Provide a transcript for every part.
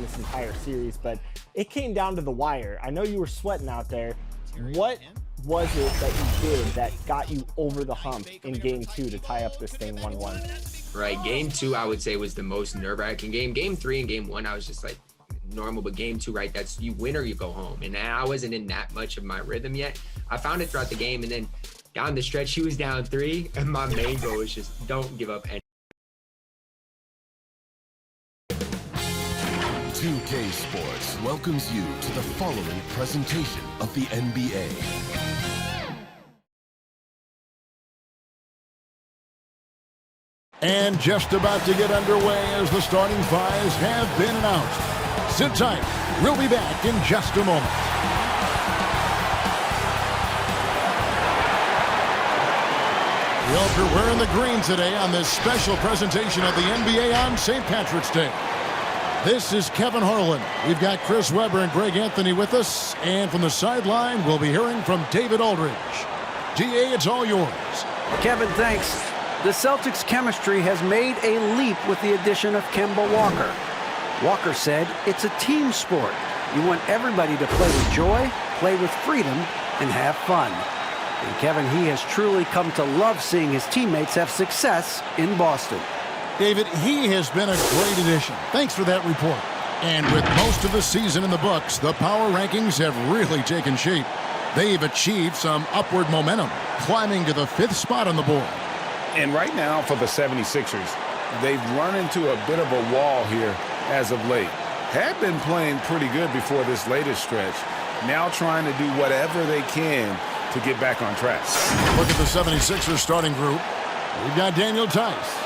this entire series, but it came down to the wire. I know you were sweating out there. What was it that you did that got you over the hump in game 2 to tie up this thing 1-1? Right, game 2 I would say was the most nerve-wracking game. Game 3 and game 1 I was just like normal, but game 2, right, that's you win or you go home. And I wasn't in that much of my rhythm yet. I found it throughout the game, and then down the stretch he was down 3, and my main goal was just don't give up any. 2K Sports welcomes you to the following presentation of the NBA. And just about to get underway as the starting fives have been announced. Sit tight. We'll be back in just a moment. We hope you're wearing the green today on this special presentation of the NBA on St. Patrick's Day. This is Kevin Harlan. We've got Chris Webber and Greg Anthony with us. And from the sideline, we'll be hearing from David Aldridge. DA, it's all yours. Kevin, thanks. The Celtics' chemistry has made a leap with the addition of Kemba Walker. Walker said it's a team sport. You want everybody to play with joy, play with freedom, and have fun. And Kevin, he has truly come to love seeing his teammates have success in Boston. David, he has been a great addition. Thanks for that report. And with most of the season in the books, the power rankings have really taken shape. They've achieved some upward momentum, climbing to the 5th spot on the board. And right now for the 76ers, they've run into a bit of a wall here as of late. Had been playing pretty good before this latest stretch. Now trying to do whatever they can to get back on track. Look at the 76ers starting group. We've got Daniel Tice.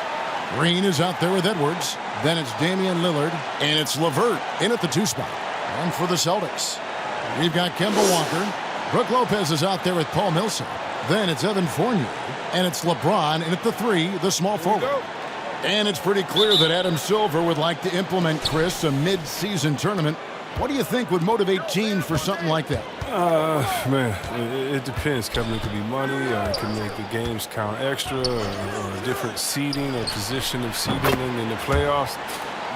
Green is out there with Edwards. Then it's Damian Lillard. And it's LeVert in at the 2 spot. And for the Celtics, we've got Kemba Walker. Brook Lopez is out there with Paul Millsap. Then it's Evan Fournier. And it's LeBron in at the 3, the small forward. And it's pretty clear that Adam Silver would like to implement, Chris, a mid-season tournament. What do you think would motivate teams for something like that? Man, it depends, Kevin. It could be money, or it could make the games count extra, or a different seeding or position of seeding in the playoffs.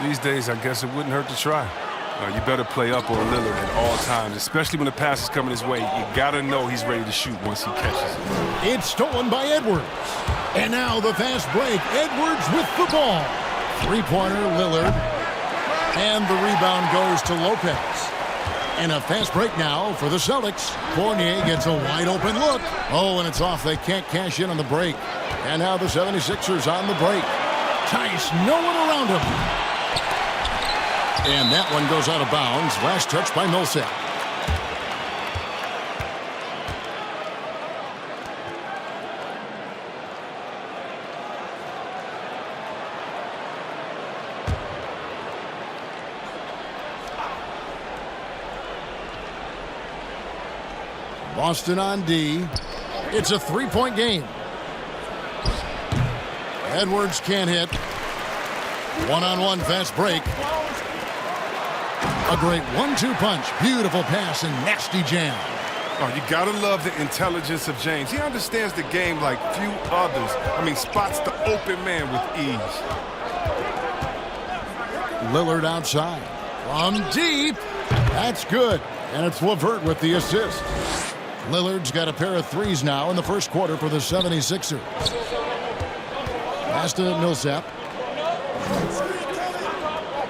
These days, I guess it wouldn't hurt to try. You better play up on Lillard at all times, especially when the pass is coming his way. You got to know he's ready to shoot once he catches it. It's stolen by Edwards. And now the fast break. Edwards with the ball. Three-pointer, Lillard. And the rebound goes to Lopez. And a fast break now for the Celtics. Fournier gets a wide-open look. Oh, and it's off. They can't cash in on the break. And now the 76ers on the break. Tice, no one around him. And that one goes out of bounds. Last touch by Millsap. Boston on D. It's a 3-point game. Edwards can't hit. One-on-one fast break. A great 1-2 punch. Beautiful pass and nasty jam. Oh, you gotta love the intelligence of James. He understands the game like few others. I mean, spots the open man with ease. Lillard outside. From deep. That's good. And it's LeVert with the assist. Lillard's got a pair of threes now in the first quarter for the 76ers. Pass to Millsap.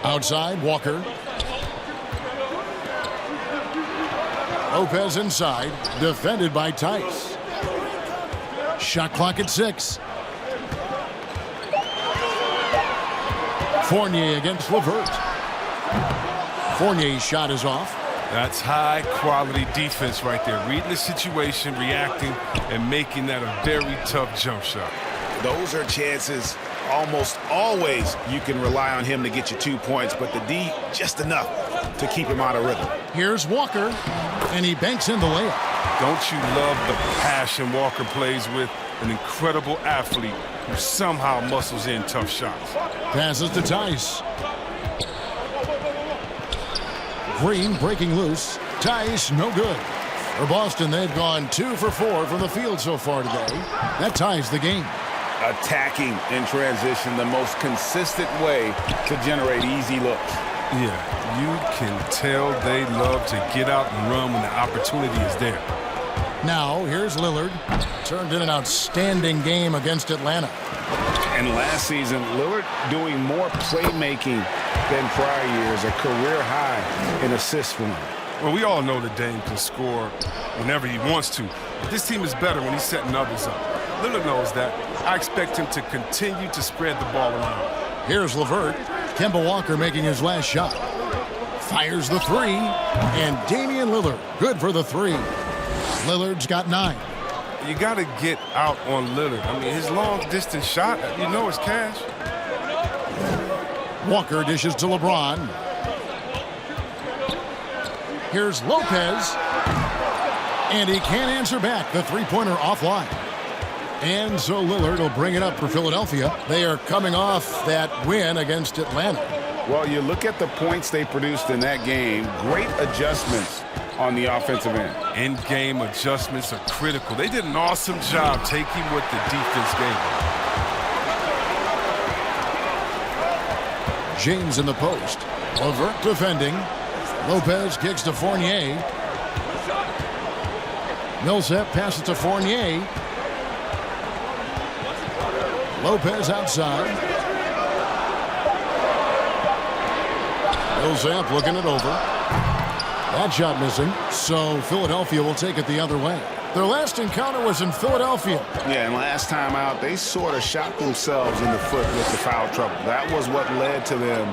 Outside, Walker. Lopez inside, defended by Tice. Shot clock at 6. Fournier against LeVert. Fournier's shot is off. That's high-quality defense right there. Reading the situation, reacting, and making that a very tough jump shot. Those are chances almost always you can rely on him to get you 2 points, but the D, just enough to keep him out of rhythm. Here's Walker, and he banks in the layup. Don't you love the passion Walker plays with? An incredible athlete who somehow muscles in tough shots. Passes to Tice. Green breaking loose. Tice, no good. For Boston, they've gone 2 for 4 from the field so far today. That ties the game. Attacking in transition, the most consistent way to generate easy looks. Yeah, you can tell they love to get out and run when the opportunity is there. Now, here's Lillard. Turned in an outstanding game against Atlanta. And last season, Lillard doing more playmaking than prior years, a career high in assists for him. Well, we all know that Dame can score whenever he wants to. But this team is better when he's setting others up. Lillard knows that. I expect him to continue to spread the ball around. Here's LeVert. Kemba Walker making his last shot. Fires the three. And Damian Lillard, good for the three. Lillard's got 9. You got to get out on Lillard. I mean, his long-distance shot, you know it's cash. Walker dishes to LeBron. Here's Lopez. And he can't answer back. The three-pointer offline. And so Lillard will bring it up for Philadelphia. They are coming off that win against Atlanta. Well, you look at the points they produced in that game. Great adjustments on the offensive end. In-game adjustments are critical. They did an awesome job taking what the defense gave them. James in the post. LeVert defending. Lopez kicks to Fournier. Millsap passes to Fournier. Lopez outside. Millsap looking it over. That shot missing, so Philadelphia will take it the other way. Their last encounter was in Philadelphia. Yeah, and last time out, they sort of shot themselves in the foot with the foul trouble. That was what led to them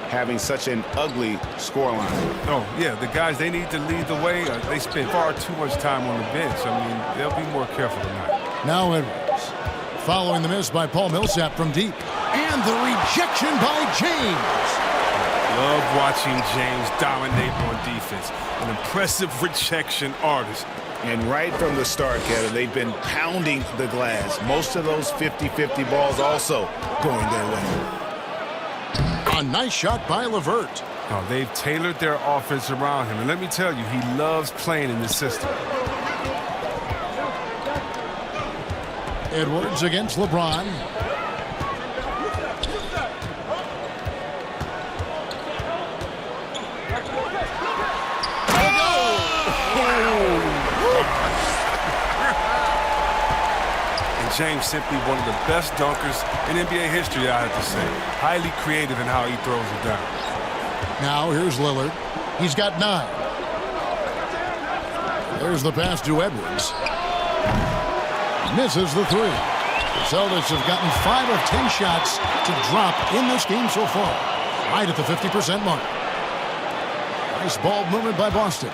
having such an ugly scoreline. Oh, yeah, the guys, they need to lead the way. They spend far too much time on the bench. I mean, they'll be more careful tonight. Now Edwards. Following the miss by Paul Millsap from deep. And the rejection by James. Love watching James dominate on defense. An impressive rejection artist. And right from the start, Kevin, they've been pounding the glass. Most of those 50-50 balls also going their way. A nice shot by LeVert. Oh, they've tailored their offense around him. And let me tell you, he loves playing in this system. Edwards against LeBron. And James simply one of the best dunkers in NBA history, I have to say. Highly creative in how he throws it down. Now here's Lillard. He's got 9. There's the pass to Edwards. Misses the three. The Celtics have gotten 5 of 10 shots to drop in this game so far. Right at the 50% mark. Nice ball movement by Boston.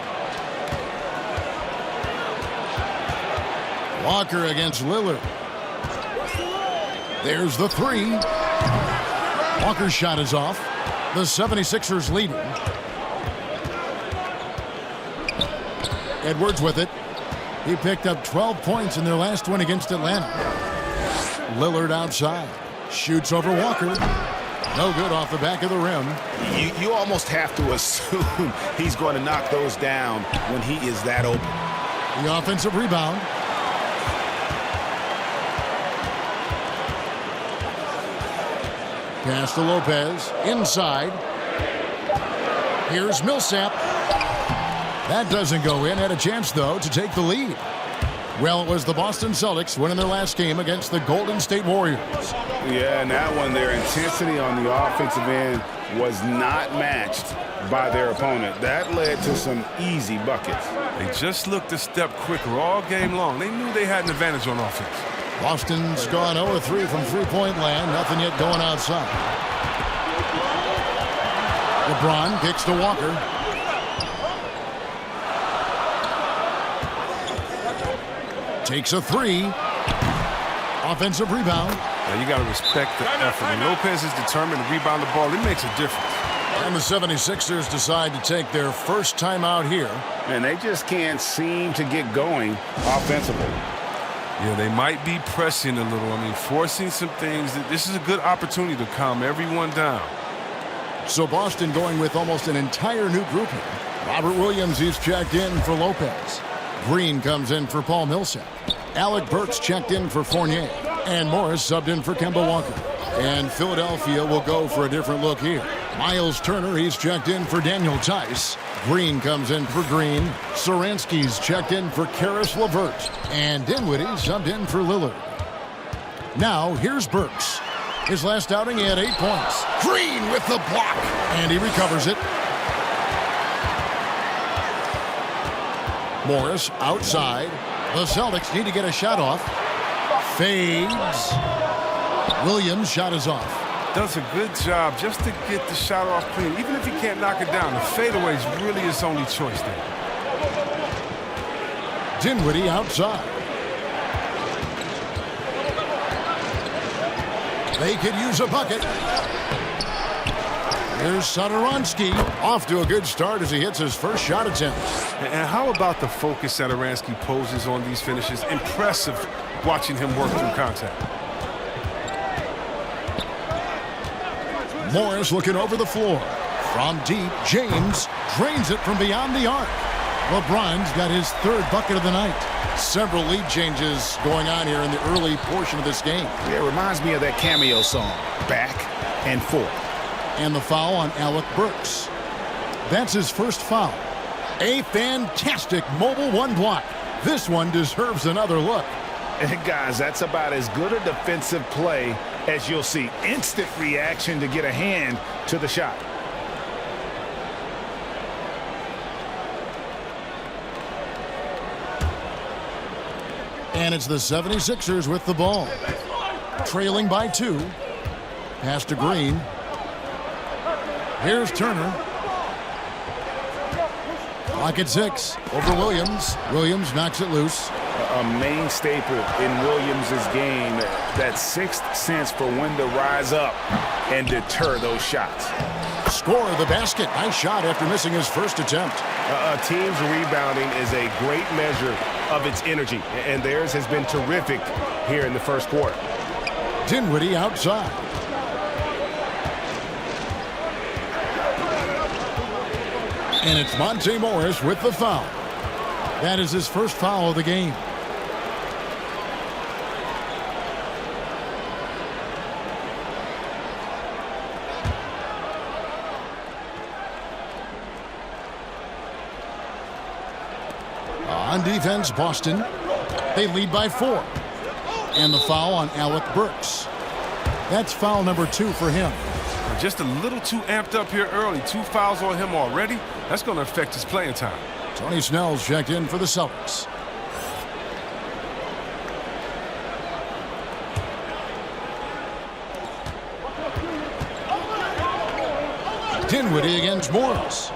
Walker against Lillard. There's the three. Walker's shot is off. The 76ers leading. Edwards with it. He picked up 12 points in their last win against Atlanta. Lillard outside. Shoots over Walker. No good off the back of the rim. You almost have to assume he's going to knock those down when he is that open. The offensive rebound. Pass to Lopez. Inside. Here's Millsap. That doesn't go in. Had a chance, though, to take the lead. Well, it was the Boston Celtics winning their last game against the Golden State Warriors. Yeah, and that one, their intensity on the offensive end was not matched by their opponent. That led to some easy buckets. They just looked a step quicker all game long. They knew they had an advantage on offense. Boston's gone 0-3 from three-point land. Nothing yet going outside. LeBron kicks to Walker. Takes a three. Offensive rebound. Now you got to respect the effort. When Lopez is determined to rebound the ball, it makes a difference. And the 76ers decide to take their first time out here. And they just can't seem to get going offensively. Yeah, they might be pressing a little. I mean, forcing some things. This is a good opportunity to calm everyone down. So Boston going with almost an entire new group here. Robert Williams is checked in for Lopez. Green comes in for Paul Millsap. Alec Burks checked in for Fournier. And Morris subbed in for Kemba Walker. And Philadelphia will go for a different look here. Miles Turner, he's checked in for Daniel Tice. Green comes in for Green. Saransky's checked in for Karis LeVert. And Dinwiddie subbed in for Lillard. Now, here's Burks. His last outing, he had 8 points. Green with the block. And he recovers it. Morris outside. The Celtics need to get a shot off. Fades. Williams' shot is off. Does a good job just to get the shot off clean. Even if he can't knock it down, the fadeaway is really his only choice there. Dinwiddie outside. They could use a bucket. Here's Satoransky. Off to a good start as he hits his first shot attempt. And how about the focus Satoransky poses on these finishes? Impressive watching him work through contact. Morris looking over the floor. From deep, James drains it from beyond the arc. LeBron's got his third bucket of the night. Several lead changes going on here in the early portion of this game. Yeah, it reminds me of that cameo song, Back and Forth. And the foul on Alec Burks. That's his first foul. A fantastic mobile one block. This one deserves another look. And guys, that's about as good a defensive play as you'll see. Instant reaction to get a hand to the shot. And it's the 76ers with the ball. Trailing by 2. Pass to Green. Here's Turner. Clock at 6. Over Williams. Williams knocks it loose. A main staple in Williams' game, that sixth sense for when to rise up and deter those shots. Score the basket. Nice shot after missing his first attempt. A team's rebounding is a great measure of its energy, and theirs has been terrific here in the first quarter. Dinwiddie outside. And it's Monte Morris with the foul. That is his first foul of the game. On defense, Boston. They lead by 4. And the foul on Alec Burks. That's foul number 2 for him. Just a little too amped up here early. 2 fouls on him already. That's going to affect his playing time. Tony Snell's checked in for the Celtics. Dinwiddie against Morris.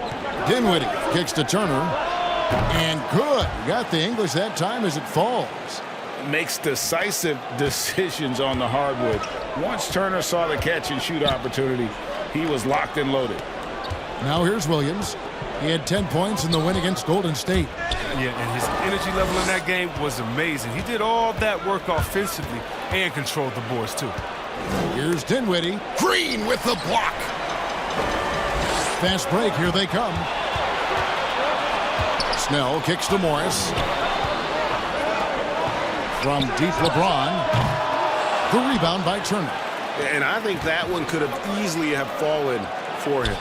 Dinwiddie kicks to Turner. And good. Got the English that time as it falls. Makes decisive decisions on the hardwood. Once Turner saw the catch and shoot opportunity, he was locked and loaded. Now here's Williams. He had 10 points in the win against Golden State. Yeah, and his energy level in that game was amazing. He did all that work offensively and controlled the boards too. Here's Dinwiddie. Green with the block. Fast break. Here they come. Snell kicks to Morris. From deep, LeBron. The rebound by Turner. And I think that one could have easily have fallen for him.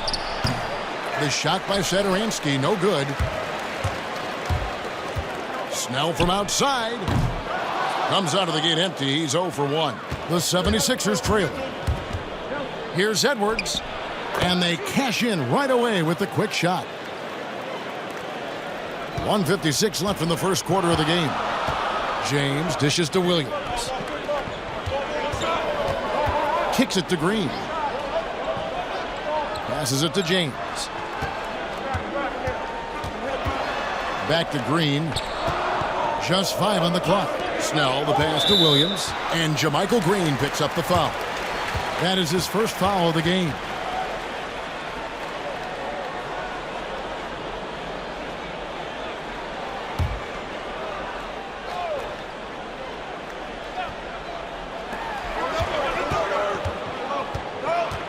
The shot by Satoransky, no good. Snell from outside. Comes out of the gate empty. He's 0 for 1. The 76ers trail. Here's Edwards. And they cash in right away with the quick shot. 1:56 left in the first quarter of the game. James dishes to Williams. Kicks it to Green. Passes it to James. Back to Green. Just 5 on the clock. Snell, the pass to Williams. And JaMychal Green picks up the foul. That is his first foul of the game.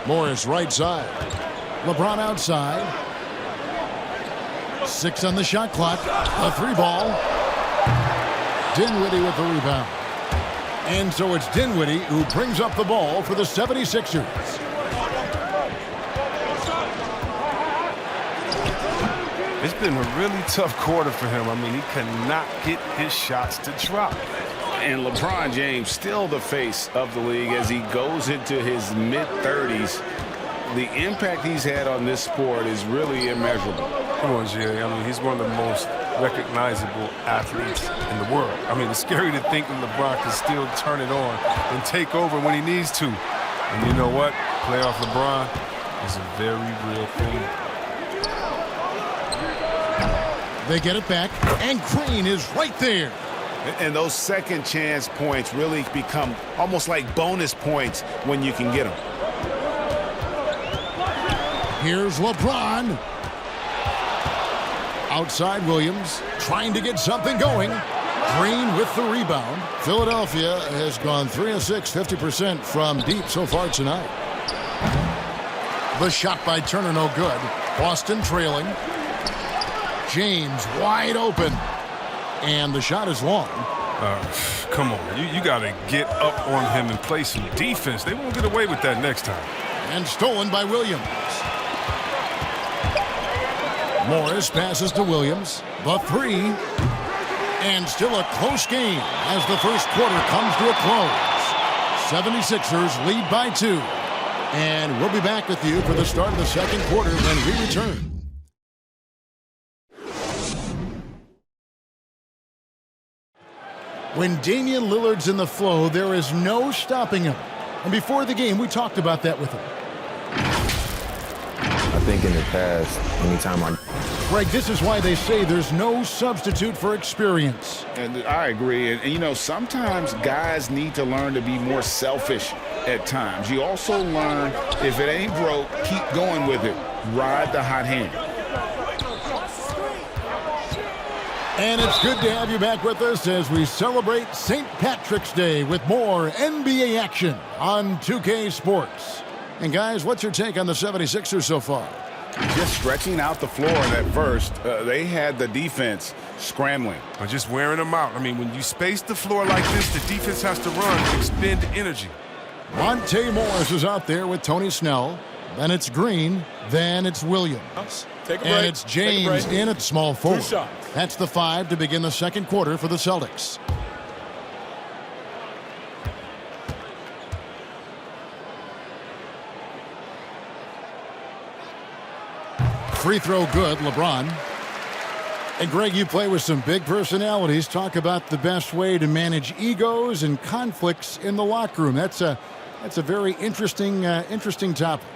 Morris right side. LeBron outside. 6 on the shot clock. A 3 ball. Dinwiddie with the rebound. And so it's Dinwiddie who brings up the ball for the 76ers. It's been a really tough quarter for him. I mean, he cannot get his shots to drop. And LeBron James still the face of the league as he goes into his mid-30s. The impact he's had on this sport is really immeasurable. Come on, Jay. I mean, he's one of the most recognizable athletes in the world. I mean, it's scary to think that LeBron can still turn it on and take over when he needs to. And you know what? Playoff LeBron is a very real thing. They get it back, and Green is right there. And those second chance points really become almost like bonus points when you can get them. Here's LeBron. Outside Williams, trying to get something going. Green with the rebound. Philadelphia has gone 3 of 6, 50% from deep so far tonight. The shot by Turner, no good. Boston trailing. James wide open. And the shot is long. Come on, you got to get up on him and play some defense. They won't get away with that next time. And stolen by Williams. Morris passes to Williams. The three. And still a close game as the first quarter comes to a close. 76ers lead by 2. And we'll be back with you for the start of the second quarter when we return. When Damian Lillard's in the flow, there is no stopping him. And before the game, we talked about that with him. I think in the past, anytime Greg, this is why they say there's no substitute for experience. And I agree. And, you know, sometimes guys need to learn to be more selfish at times. You also learn, if it ain't broke, keep going with it. Ride the hot hand. And it's good to have you back with us as we celebrate St. Patrick's Day with more NBA action on 2K Sports. And guys, what's your take on the 76ers so far? Just stretching out the floor in that first, they had the defense scrambling. Or just wearing them out. I mean, when you space the floor like this, the defense has to run and expend energy. Monte Morris is out there with Tony Snell. Then it's Green. Then it's Williams. And it's James in at small forward. That's the 5 to begin the second quarter for the Celtics. Free throw good, LeBron. And Greg, you play with some big personalities. Talk about the best way to manage egos and conflicts in the locker room. That's a very interesting topic.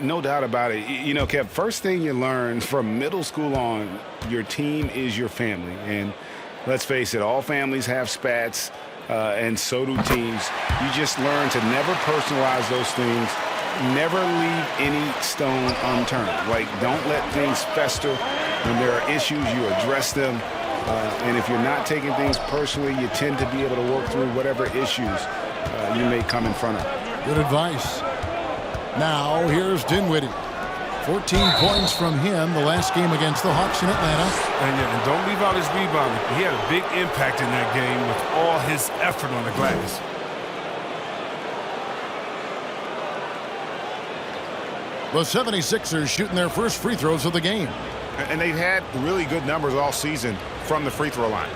No doubt about it. You know, Kev, first thing you learn from middle school on, your team is your family. And let's face it, all families have spats, and so do teams. You just learn to never personalize those things. Never leave any stone unturned. Like, don't let things fester. When there are issues, you address them. And if you're not taking things personally, you tend to be able to work through whatever issues you may come in front of. Good advice. Now, here's Dinwiddie. 14 points from him the last game against the Hawks in Atlanta. And don't leave out his rebounding. He had a big impact in that game with all his effort on the glass. The 76ers shooting their first free throws of the game. And they've had really good numbers all season from the free throw line.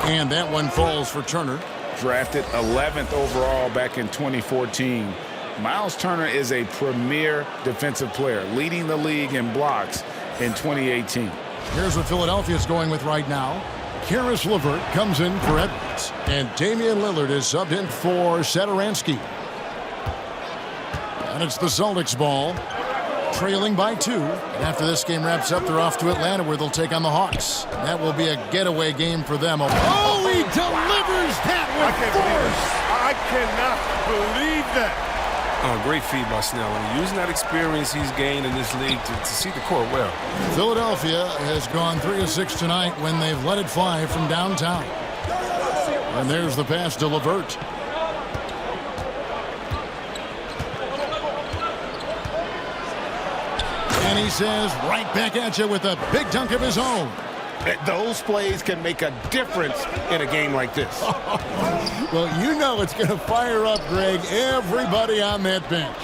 And that one falls for Turner. Drafted 11th overall back in 2014. Miles Turner is a premier defensive player, leading the league in blocks in 2018. Here's what Philadelphia's going with right now. Karis LeVert comes in for Edwards. And Damian Lillard is subbed in for Satoransky. And it's the Celtics ball. Trailing by 2. And after this game wraps up, they're off to Atlanta where they'll take on the Hawks. That will be a getaway game for them. Oh, he delivers that with force. I cannot believe that. Oh, great feed by Snell. And using that experience he's gained in this league to see the court well. Philadelphia has gone 3 of 6 tonight when they've let it fly from downtown. And there's the pass to LeVert. And he says, right back at you with a big dunk of his own. Those plays can make a difference in a game like this. Well, you know it's going to fire up, Greg, everybody on that bench.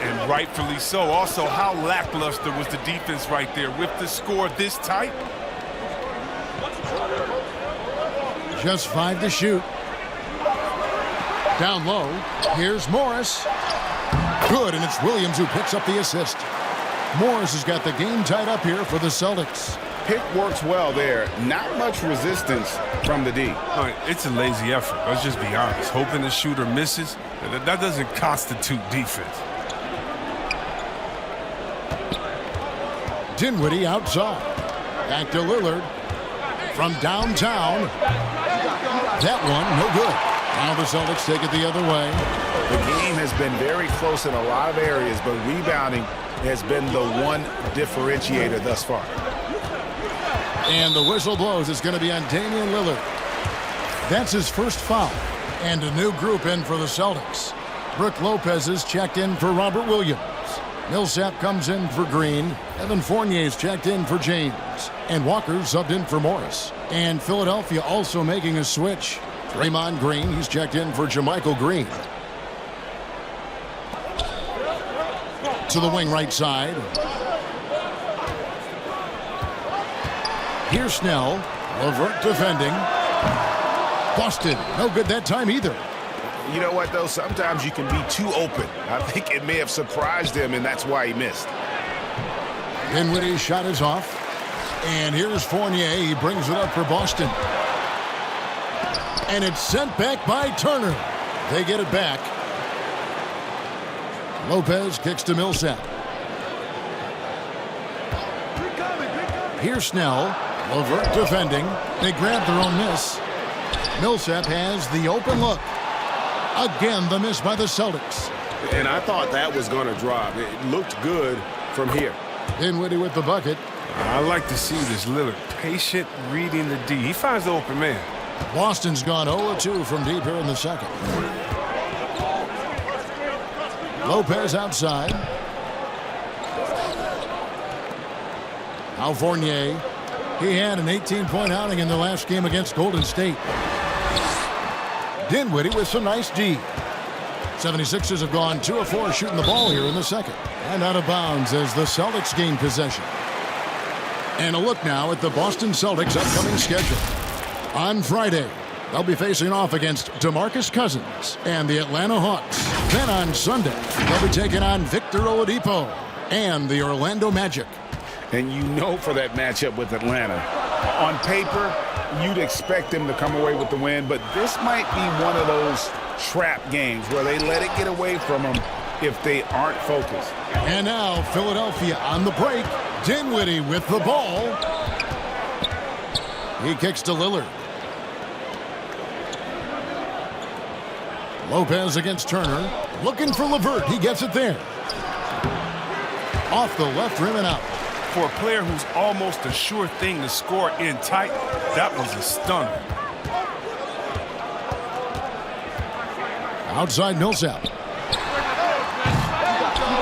And rightfully so. Also, how lackluster was the defense right there with the score this tight? Just 5 to shoot. Down low. Here's Morris. Good, and it's Williams who picks up the assist. Morris has got the game tied up here for the Celtics. Pick works well there. Not much resistance from the D. All right, it's a lazy effort. Let's just be honest. Hoping the shooter misses, that doesn't constitute defense. Dinwiddie outside. Back to Lillard. From downtown. That one, no good. Now the Celtics take it the other way. The game has been very close in a lot of areas, but rebounding has been the one differentiator thus far. And the whistle blows. It's going to be on Damian Lillard. That's his first foul. And a new group in for the Celtics. Brook Lopez is checked in for Robert Williams. Millsap comes in for Green. Evan Fournier's checked in for James. And Walker's subbed in for Morris. And Philadelphia also making a switch. Draymond Green, he's checked in for JaMychal Green. To the wing right side. Here's Snell. LeVert defending. Busted. No good that time either. You know what, though? Sometimes you can be too open. I think it may have surprised him, and that's why he missed. Dinwiddie's shot is off. And here's Fournier. He brings it up for Boston. And it's sent back by Turner. They get it back. Lopez kicks to Millsap. Here's Snell. LeVert defending. They grab their own miss. Millsap has the open look. Again, the miss by the Celtics. And I thought that was going to drop. It looked good from here. Dinwiddie with the bucket. I like to see this Lillard patient reading the D. He finds the open man. Boston's gone 0-2 from deep here in the second. Lopez outside. Now Fournier. He had an 18-point outing in the last game against Golden State. Dinwiddie with some nice D. 76ers have gone 2 of 4 shooting the ball here in the second. And out of bounds as the Celtics gain possession. And a look now at the Boston Celtics' upcoming schedule. On Friday, they'll be facing off against DeMarcus Cousins and the Atlanta Hawks. Then on Sunday, they'll be taking on Victor Oladipo and the Orlando Magic. And you know for that matchup with Atlanta, on paper, you'd expect them to come away with the win, but this might be one of those trap games where they let it get away from them if they aren't focused. And now Philadelphia on the break. Dinwiddie with the ball. He kicks to Lillard. Lopez against Turner. Looking for LeVert. He gets it there. Off the left rim and out. For a player who's almost a sure thing to score in tight, that was a stunner. Outside Millsap.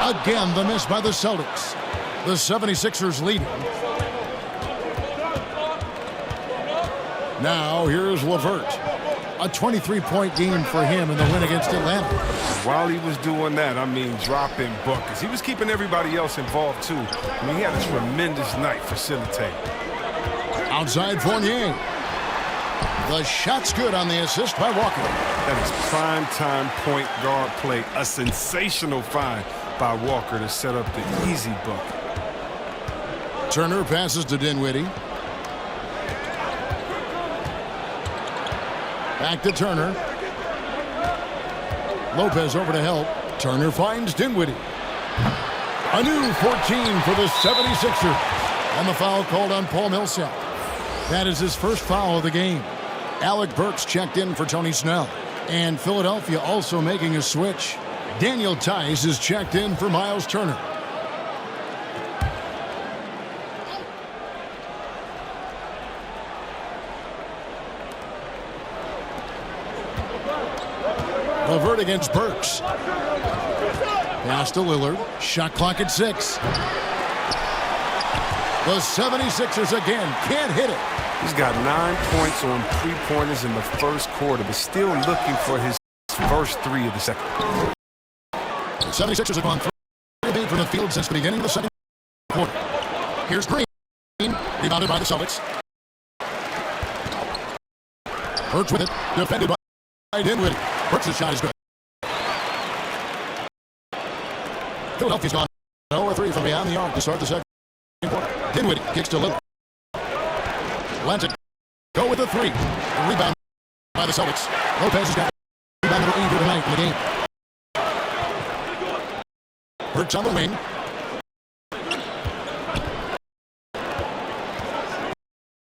Again, the miss by the Celtics. The 76ers leading. Now, here's LeVert. A 23-point game for him in the win against Atlanta. While he was doing that, I mean, dropping buckets. He was keeping everybody else involved, too. I mean, he had a tremendous night facilitating. Outside Fournier. The shot's good on the assist by Walker. That is prime-time point guard play. A sensational find by Walker to set up the easy bucket. Turner passes to Dinwiddie. Back to Turner. Lopez over to help. Turner finds Dinwiddie. A new 14 for the 76ers. And the foul called on Paul Millsap. That is his first foul of the game. Alec Burks checked in for Tony Snell. And Philadelphia also making a switch. Daniel Tice is checked in for Miles Turner. LeVert against Burks. Pass to Lillard. Shot clock at 6. The 76ers again can't hit it. He's got 9 points on 3-pointers in the first quarter, but still looking for his first 3 of the second. The 76ers have gone 3 deep from the field since the beginning of the second quarter. Here's Green. Rebounded by the Celtics. Burks with it. Defended by Dinwiddie. Burks' shot is good. Philadelphia's gone 0-3 from beyond the arc to start the second quarter. Dinwiddie kicks to Lillard. Lets it go with the 3. A rebound by the Celtics. Lopez has got the rebound number 8 tonight in the game. Burks on the wing.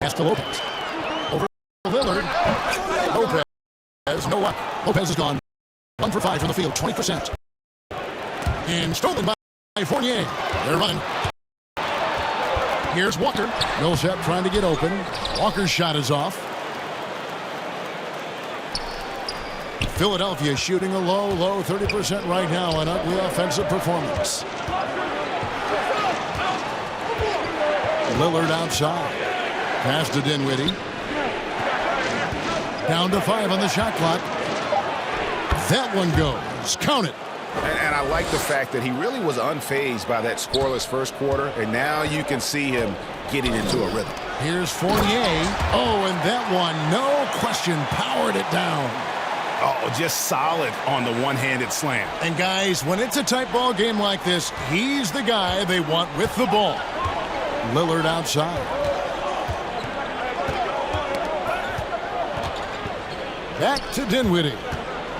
Pass to Lopez. Over Lillard. Lopez, no up. Lopez is gone. 1 for 5 from the field, 20%. And stolen by Fournier. They're running. Here's Walker. Millsap trying to get open. Walker's shot is off. Philadelphia shooting a low 30% right now. An ugly offensive performance. Lillard outside. Pass to Dinwiddie. Down to 5 on the shot clock. That one goes. Count it. And I like the fact that he really was unfazed by that scoreless first quarter, and now you can see him getting into a rhythm. Here's Fournier. Oh, and that one, no question, powered it down. Oh, just solid on the one-handed slam. And guys, when it's a tight ball game like this, he's the guy they want with the ball. Lillard outside. Back to Dinwiddie.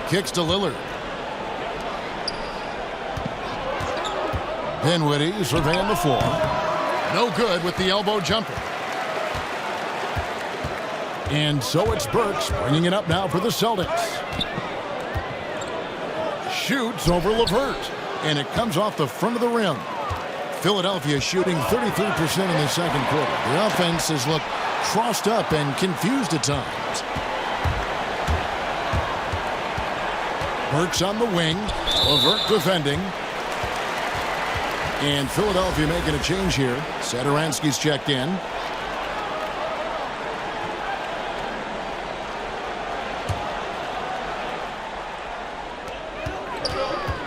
Kicks to Lillard. Dinwiddie surveying the floor. No good with the elbow jumper. And so it's Burks bringing it up now for the Celtics. Shoots over LeVert. And it comes off the front of the rim. Philadelphia shooting 33% in the second quarter. The offense has looked crossed up and confused at times. Burks on the wing. LeVert defending. And Philadelphia making a change here. Satoransky's checked in.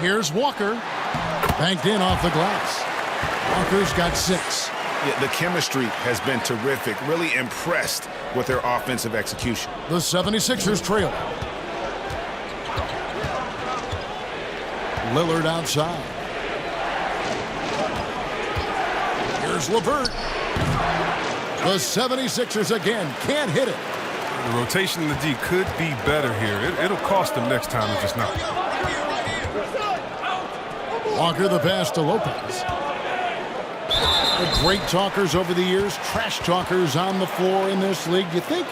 Here's Walker. Banked in off the glass. Walker's got 6. Yeah, the chemistry has been terrific. Really impressed with their offensive execution. The 76ers trail. Lillard outside. Here's LeVert. The 76ers again can't hit it. The rotation in the D could be better here. It'll cost them next time if it's not. Walker the pass to Lopez. The great talkers over the years, trash talkers on the floor in this league. Do you think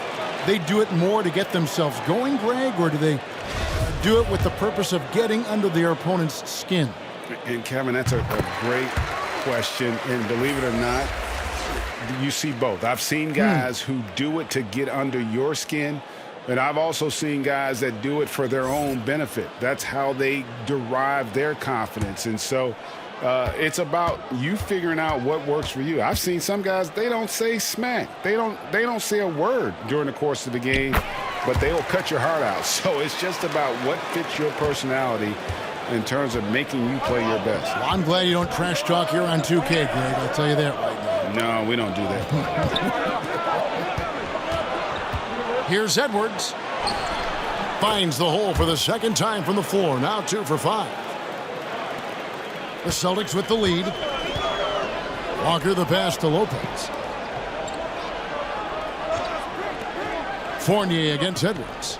they do it more to get themselves going, Greg, or do they do it with the purpose of getting under their opponent's skin? And Kevin, that's a great question, and believe it or not, you see both. I've seen guys who do it to get under your skin, and I've also seen guys that do it for their own benefit. That's how they derive their confidence. And so it's about you figuring out what works for you. I've seen some guys, they don't say smack. They don't say a word during the course of the game, but they'll cut your heart out. So it's just about what fits your personality in terms of making you play your best. Well, I'm glad you don't trash talk here on 2K, Greg. I'll tell you that right now. No, we don't do that. Here's Edwards. Finds the hole for the second time from the floor. Now 2 for 5. The Celtics with the lead. Walker the pass to Lopez. Fournier against Edwards.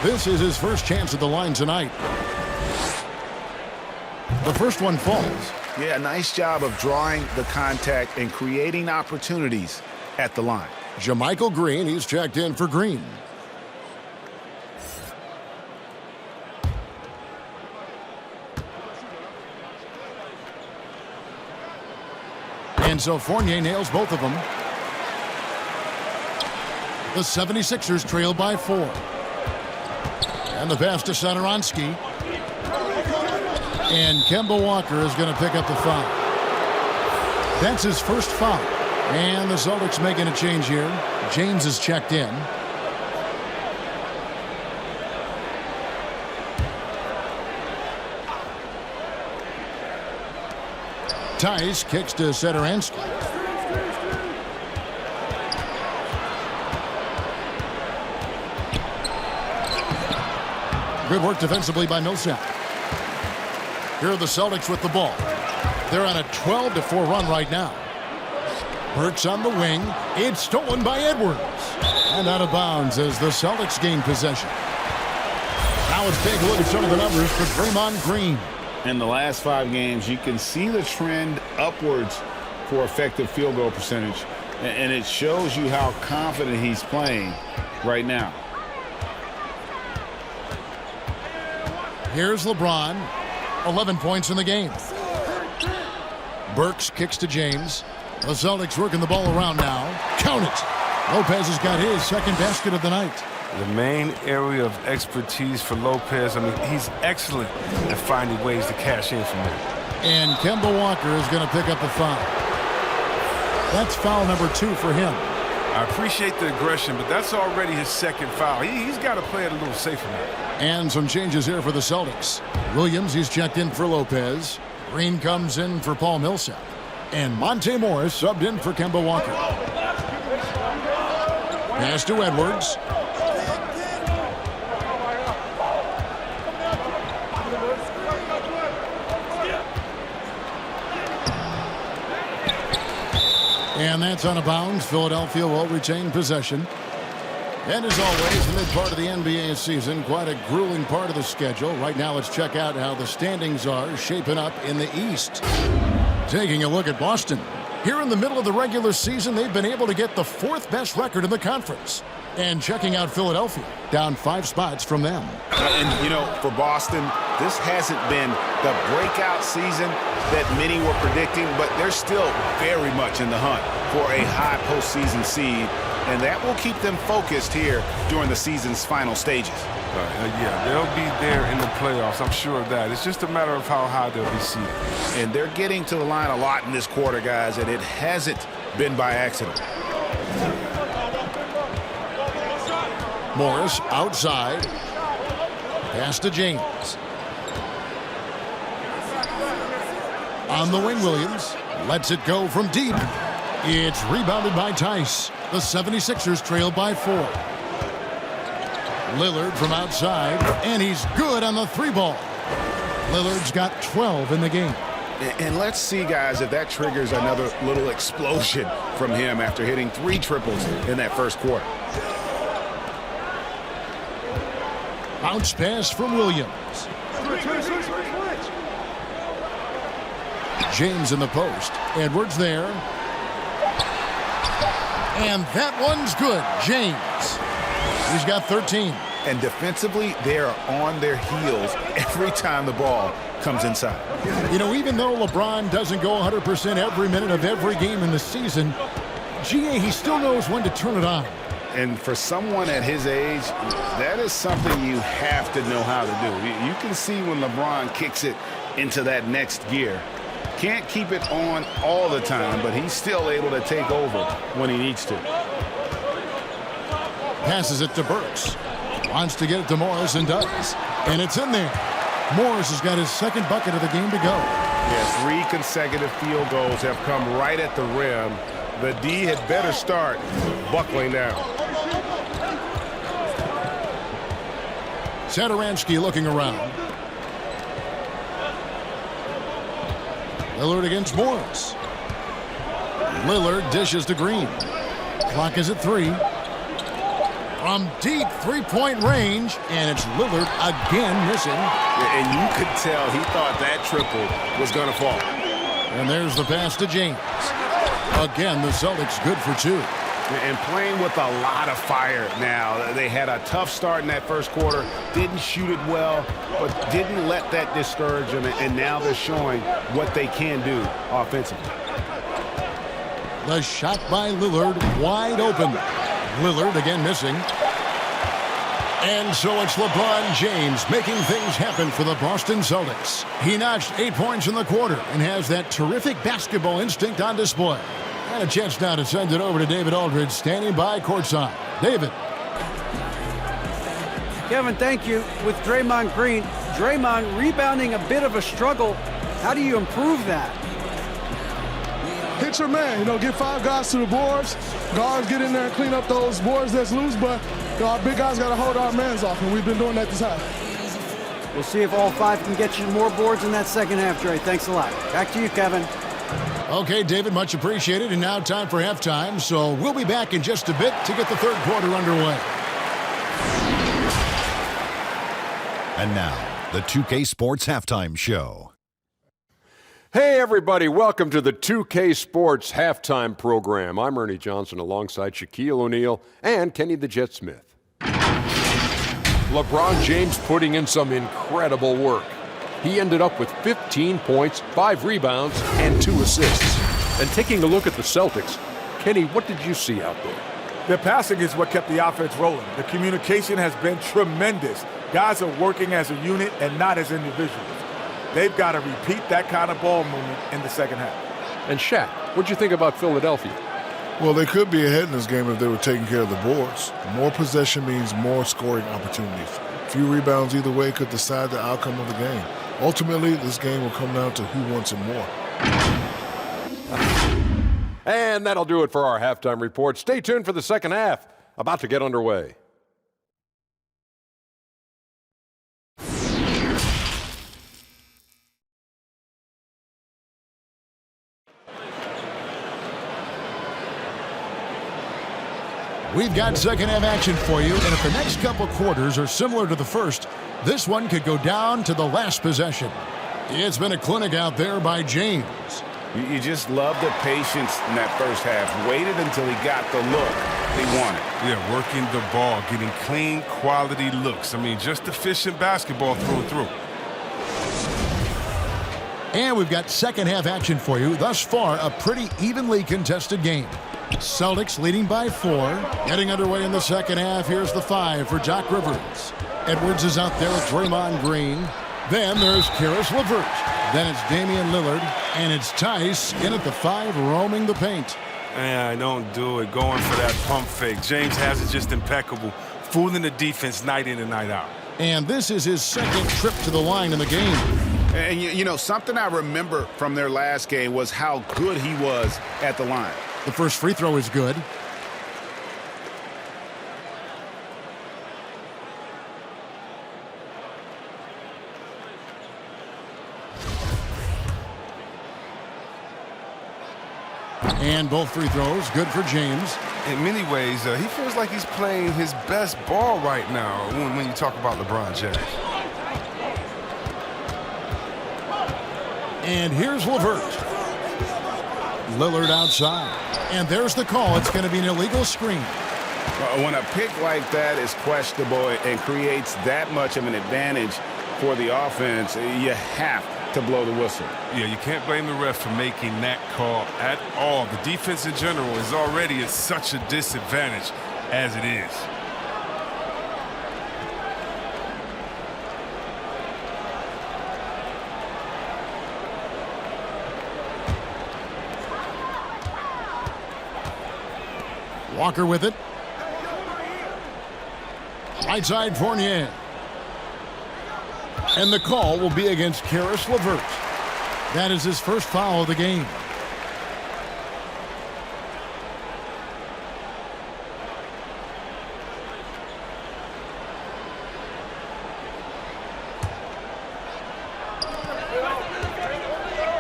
This is his first chance at the line tonight. The first one falls. Yeah, nice job of drawing the contact and creating opportunities at the line. Jermichael Green, he's checked in for Green. And so Fournier nails both of them. The 76ers trail by 4. And the pass to Satoransky. And Kemba Walker is going to pick up the foul. That's his first foul. And the Celtics making a change here. James is checked in. Tice kicks to Satoransky. Good work defensively by Millsap. Here are the Celtics with the ball. They're on a 12-4 run right now. Burks on the wing. It's stolen by Edwards. And out of bounds as the Celtics gain possession. Now let's take a look at some of the numbers for Draymond Green. In the last 5 games, you can see the trend upwards for effective field goal percentage. And it shows you how confident he's playing right now. Here's LeBron. 11 points in the game. Burks kicks to James. The Celtics working the ball around now. Count it. Lopez has got his second basket of the night. The main area of expertise for Lopez, I mean, he's excellent at finding ways to cash in from there. And Kemba Walker is going to pick up the foul. That's foul number 2 for him. I appreciate the aggression, but that's already his second foul. He's got to play it a little safer now. And some changes here for the Celtics. Williams, he's checked in for Lopez. Green comes in for Paul Millsap. And Monte Morris subbed in for Kemba Walker. Pass to Edwards. And that's out of bounds. Philadelphia will retain possession. And as always, the mid part of the NBA season, quite a grueling part of the schedule. Right now, let's check out how the standings are shaping up in the East. Taking a look at Boston. Here in the middle of the regular season, they've been able to get the 4th best record in the conference. And checking out Philadelphia, down 5 spots from them. And, you know, for Boston, this hasn't been the breakout season that many were predicting, but they're still very much in the hunt for a high postseason seed. And that will keep them focused here during the season's final stages. Yeah, they'll be there in the playoffs. I'm sure of that. It's just a matter of how high they'll be seated. And they're getting to the line a lot in this quarter, guys, and it hasn't been by accident. Morris outside. Pass to James. On the wing, Williams lets it go from deep. It's rebounded by Tice. The 76ers trail by 4. Lillard from outside, and he's good on the 3-ball. Lillard's got 12 in the game. And let's see, guys, if that triggers another little explosion from him after hitting 3 triples in that first quarter. Bounce pass from Williams. James in the post. Edwards there. And that one's good. James. He's got 13. And defensively, they are on their heels every time the ball comes inside. You know, even though LeBron doesn't go 100% every minute of every game in the season, GA, he still knows when to turn it on. And for someone at his age, that is something you have to know how to do. You can see when LeBron kicks it into that next gear. Can't keep it on all the time, but he's still able to take over when he needs to. Passes it to Burks. Wants to get it to Morris and does. And it's in there. Morris has got his second bucket of the game to go. Yeah, 3 consecutive field goals have come right at the rim. The D had better start buckling down. Satoransky looking around. Lillard against Morris. Lillard dishes to Green. Clock is at 3. From deep 3-point range, and it's Lillard again missing. And you could tell he thought that triple was going to fall. And there's the pass to James. Again, the Celtics good for 2. and playing with a lot of fire now. They had a tough start in that first quarter, didn't shoot it well, but didn't let that discourage them, and now they're showing what they can do offensively. The shot by Lillard, wide open. Lillard again missing. And so it's LeBron James making things happen for the Boston Celtics. He notched 8 points in the quarter and has that terrific basketball instinct on display. And a chance now to send it over to David Aldridge, standing by courtside. David. Kevin, thank you. With Draymond Green, Draymond rebounding a bit of a struggle. How do you improve that? Hit your man, get 5 guys to the boards. Guards get in there and clean up those boards that's loose, but our big guys got to hold our mans off, and we've been doing that this half. We'll see if all 5 can get you more boards in that second half, Dre. Thanks a lot. Back to you, Kevin. Okay, David, much appreciated. And now time for halftime, so we'll be back in just a bit to get the third quarter underway. And now, the 2K Sports Halftime Show. Hey, everybody. Welcome to the 2K Sports Halftime Program. I'm Ernie Johnson alongside Shaquille O'Neal and Kenny the Jet Smith. LeBron James putting in some incredible work. He ended up with 15 points, 5 rebounds, and 2 assists. And taking a look at the Celtics, Kenny, what did you see out there? The passing is what kept the offense rolling. The communication has been tremendous. Guys are working as a unit and not as individuals. They've got to repeat that kind of ball movement in the second half. And Shaq, what'd you think about Philadelphia? Well, they could be ahead in this game if they were taking care of the boards. More possession means more scoring opportunities. A few rebounds either way could decide the outcome of the game. Ultimately, this game will come down to who wants it more. And that'll do it for our halftime report. Stay tuned for the second half, about to get underway. We've got second half action for you, and if the next couple quarters are similar to the first, this one could go down to the last possession. It's been a clinic out there by James. You just love the patience in that first half. Waited until he got the look he wanted. Yeah, working the ball, getting clean, quality looks. I mean, just efficient basketball through and through. And we've got second half action for you. Thus far, a pretty evenly contested game. Celtics leading by 4. Getting underway in the second half. Here's the 5 for Doc Rivers. Edwards is out there with Draymond Green. Then there's Karis LeVert. Then it's Damian Lillard. And it's Tice in at the 5, roaming the paint. Yeah, don't do it. Going for that pump fake. James has it just impeccable. Fooling the defense night in and night out. And this is his second trip to the line in the game. And, something I remember from their last game was how good he was at the line. The first free throw is good. And both free throws good for James. In many ways, he feels like he's playing his best ball right now when you talk about LeBron James. And here's LeVert. Lillard outside. And there's the call. It's going to be an illegal screen. When a pick like that is questionable and creates that much of an advantage for the offense, you have to blow the whistle. Yeah, you can't blame the ref for making that call at all. The defense in general is already at such a disadvantage as it is. Walker with it. Right side Fournier. And the call will be against Karis LeVert. That is his first foul of the game.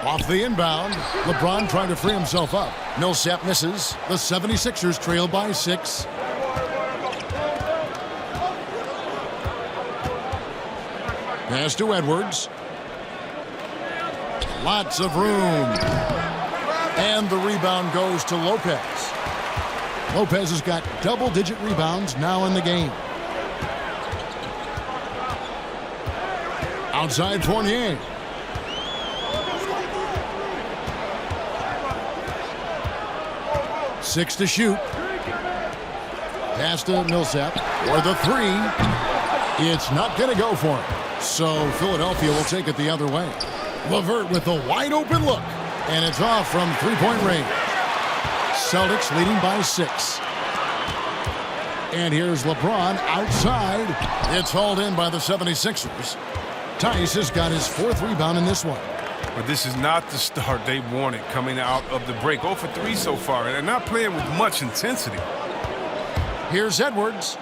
Off the inbound, LeBron trying to free himself up. Millsap misses. The 76ers trail by 6. Pass to Edwards. Lots of room. And the rebound goes to Lopez. Lopez has got double-digit rebounds now in the game. Outside Fournier. Six to shoot. Pass to Millsap for the three. It's not going to go for him. So Philadelphia will take it the other way. LeVert with the wide open look. And it's off from three-point range. Celtics leading by 6. And here's LeBron outside. It's hauled in by the 76ers. Tice has got his 4th rebound in this one. But this is not the start they wanted coming out of the break. 0 for 3 so far, and they're not playing with much intensity. Here's Edwards.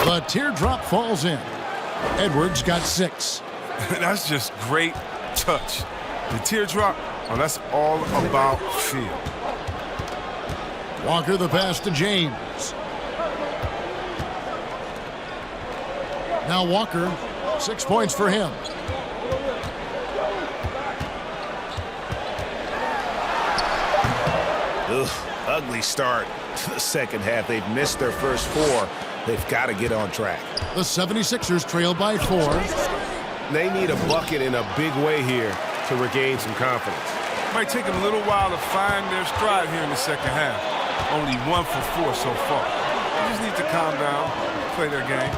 The teardrop falls in. Edwards got 6. That's just great touch. The teardrop, well, that's all about feel. Walker the pass to James. Now Walker, 6 points for him. Ugh, ugly start to the second half. They've missed their first 4. They've got to get on track. The 76ers trail by 4. They need a bucket in a big way here to regain some confidence. Might take them a little while to find their stride here in the second half. Only 1 for 4 so far. They just need to calm down, play their game.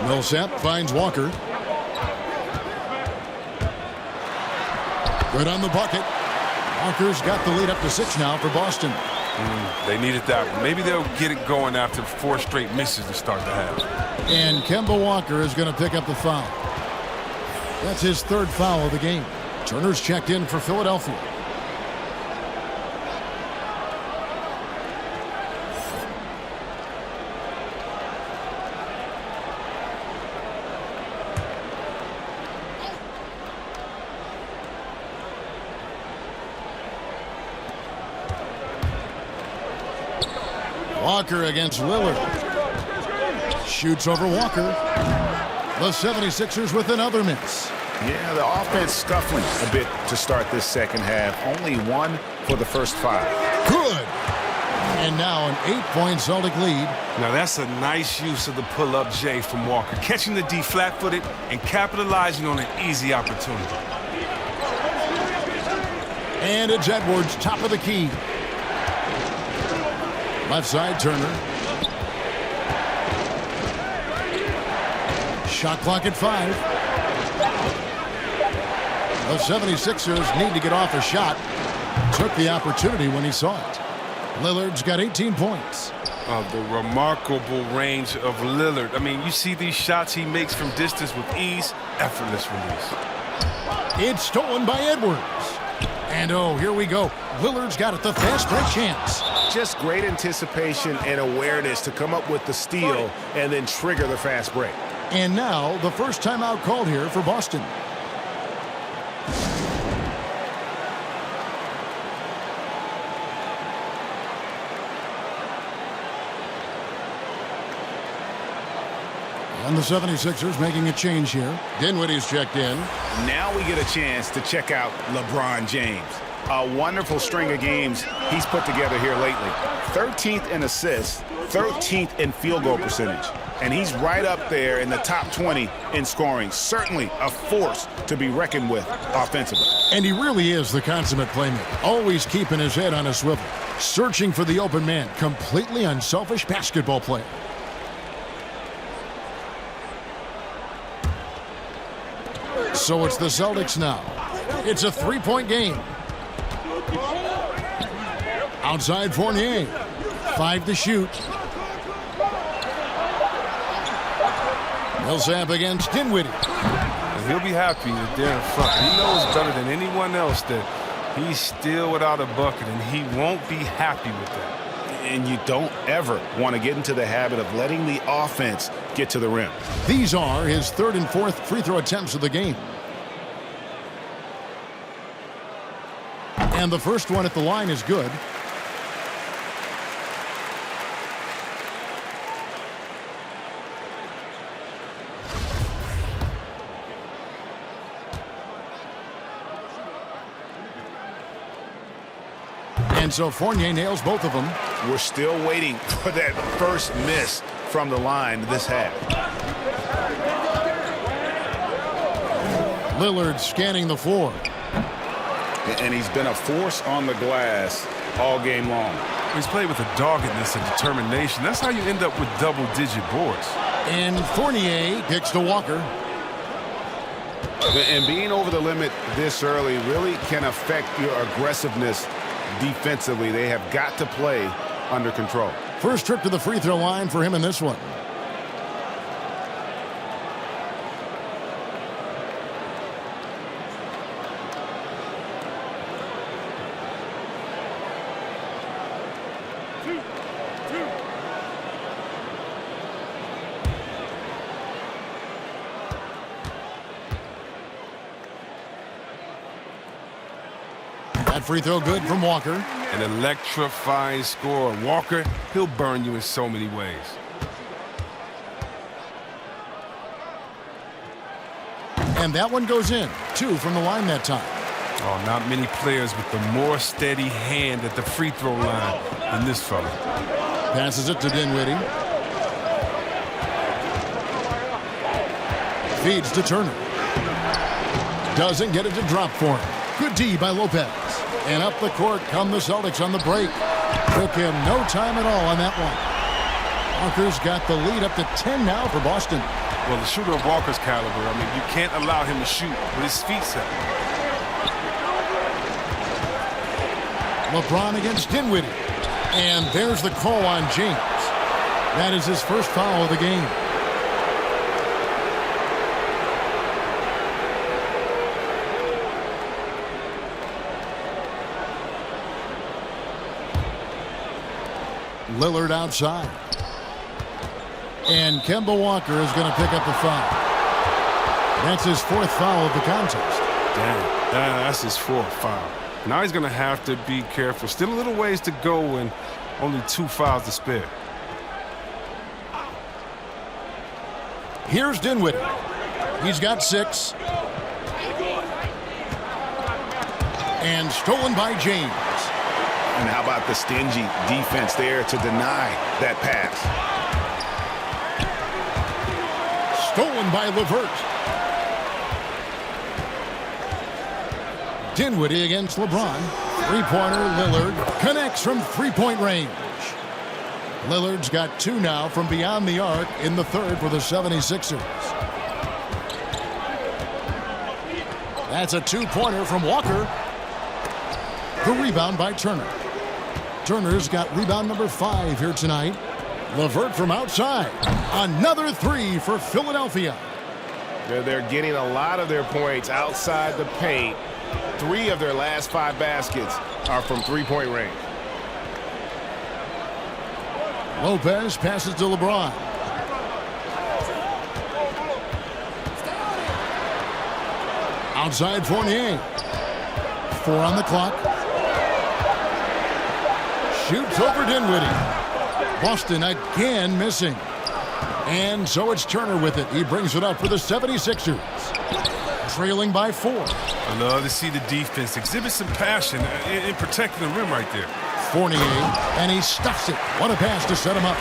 Millsap finds Walker. Good on the bucket. Walker's got the lead up to 6 now for Boston. They needed that one. Maybe they'll get it going after 4 straight misses to start the half. And Kemba Walker is going to pick up the foul. That's his 3rd foul of the game. Turner's checked in for Philadelphia. Walker against Lillard. Shoots over Walker. The 76ers with another miss. Yeah, the offense scuffling a bit to start this second half. Only 1 for the first 5. Good. And now an 8-point Celtic lead. Now that's a nice use of the pull-up J from Walker. Catching the D flat-footed and capitalizing on an easy opportunity. And it's Edwards, top of the key. Left side, Turner. Shot clock at 5. The 76ers need to get off a shot. Took the opportunity when he saw it. Lillard's got 18 points. The remarkable range of Lillard. I mean, you see these shots he makes from distance with ease, effortless release. It's stolen by Edwards. And oh, here we go. Lillard's got it, the fast break chance. Just great anticipation and awareness to come up with the steal and then trigger the fast break. And now the first timeout called here for Boston. And the 76ers making a change here. Dinwiddie's checked in. Now we get a chance to check out LeBron James. A wonderful string of games he's put together here lately. 13th in assists, 13th in field goal percentage. And he's right up there in the top 20 in scoring. Certainly a force to be reckoned with offensively. And he really is the consummate playmaker. Always keeping his head on a swivel. Searching for the open man. Completely unselfish basketball player. So it's the Celtics now. It's a 3-point game. Outside Fournier. 5 to shoot. Millsap against Dinwiddie. And he'll be happy that they're in front. He knows better than anyone else that he's still without a bucket, and he won't be happy with that. And you don't ever want to get into the habit of letting the offense get to the rim. These are his 3rd and 4th free throw attempts of the game. And the first one at the line is good. And so Fournier nails both of them. We're still waiting for that first miss from the line this half. Lillard scanning the floor. And he's been a force on the glass all game long. He's played with a doggedness and determination. That's how you end up with double-digit boards. And Fournier kicks to Walker. And being over the limit this early really can affect your aggressiveness defensively. They have got to play under control. First trip to the free throw line for him in this one. That free throw good from Walker. An electrifying scorer. Walker, he'll burn you in so many ways. And that one goes in. 2 from the line that time. Oh, not many players with the more steady hand at the free throw line than this fella. Passes it to Dinwiddie. Feeds to Turner. Doesn't get it to drop for him. Good D by Lopez. And up the court come the Celtics on the break. Took him no time at all on that one. Walker's got the lead up to 10 now for Boston. Well, the shooter of Walker's caliber, I mean, you can't allow him to shoot with his feet set. LeBron against Dinwiddie. And there's the call on James. That is his first foul of the game. Lillard outside. And Kemba Walker is going to pick up the foul. That's his 4th foul of the contest. Damn, that's his 4th foul. Now he's going to have to be careful. Still a little ways to go and only 2 fouls to spare. Here's Dinwiddie. He's got 6. And stolen by James. And how about the stingy defense there to deny that pass? Stolen by LeVert. Dinwiddie against LeBron. Three-pointer, Lillard connects from three-point range. Lillard's got 2 now from beyond the arc in the 3rd for the 76ers. That's a 2-pointer from Walker. The rebound by Turner. Turner's got rebound number 5 here tonight. LeVert from outside. Another 3 for Philadelphia. They're getting a lot of their points outside the paint. 3 of their last 5 baskets are from three-point range. Lopez passes to LeBron. Outside Fournier. 4 on the clock. Shoots over Dinwiddie. Boston again missing. And so it's Turner with it. He brings it up for the 76ers. Trailing by 4. I love to see the defense exhibit some passion in protecting the rim right there. Fournier, and he stuffs it. What a pass to set him up.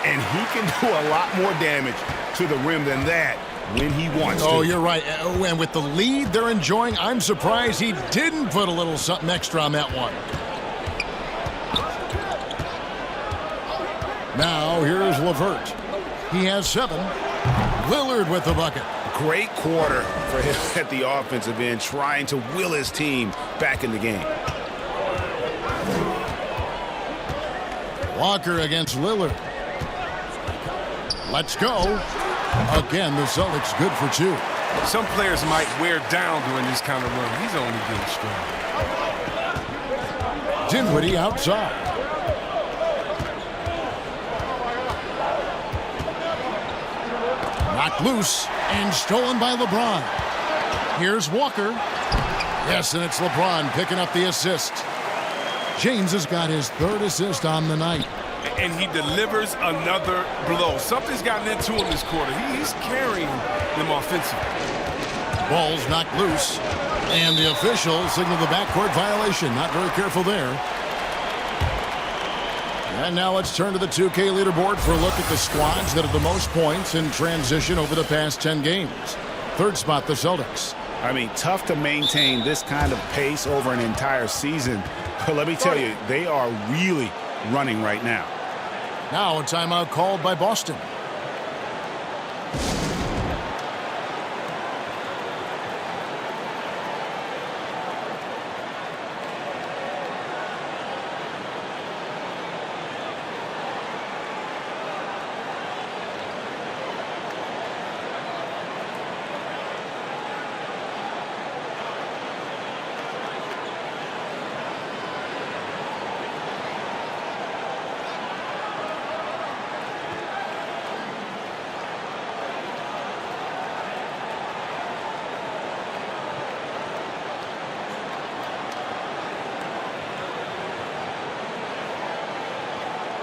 And he can do a lot more damage to the rim than that when he wants to. Oh, you're right. And with the lead they're enjoying, I'm surprised he didn't put a little something extra on that one. Now, here's LeVert. He has 7. Lillard with the bucket. Great quarter for him at the offensive end, trying to will his team back in the game. Walker against Lillard. Let's go. Again, the Celtics good for 2. Some players might wear down during this kind of run. He's only getting strong. Dinwiddie outside. Knocked loose and stolen by LeBron. Here's Walker. Yes, and it's LeBron picking up the assist. James has got his 3rd assist on the night. And he delivers another blow. Something's gotten into him this quarter. He's carrying them offensively. Ball's knocked loose. And the official signaled the backcourt violation. Not very careful there. And now let's turn to the 2K leaderboard for a look at the squads that have the most points in transition over the past 10 games. Third spot, the Celtics. I mean, tough to maintain this kind of pace over an entire season. But let me tell you, they are really running right now. Now a timeout called by Boston.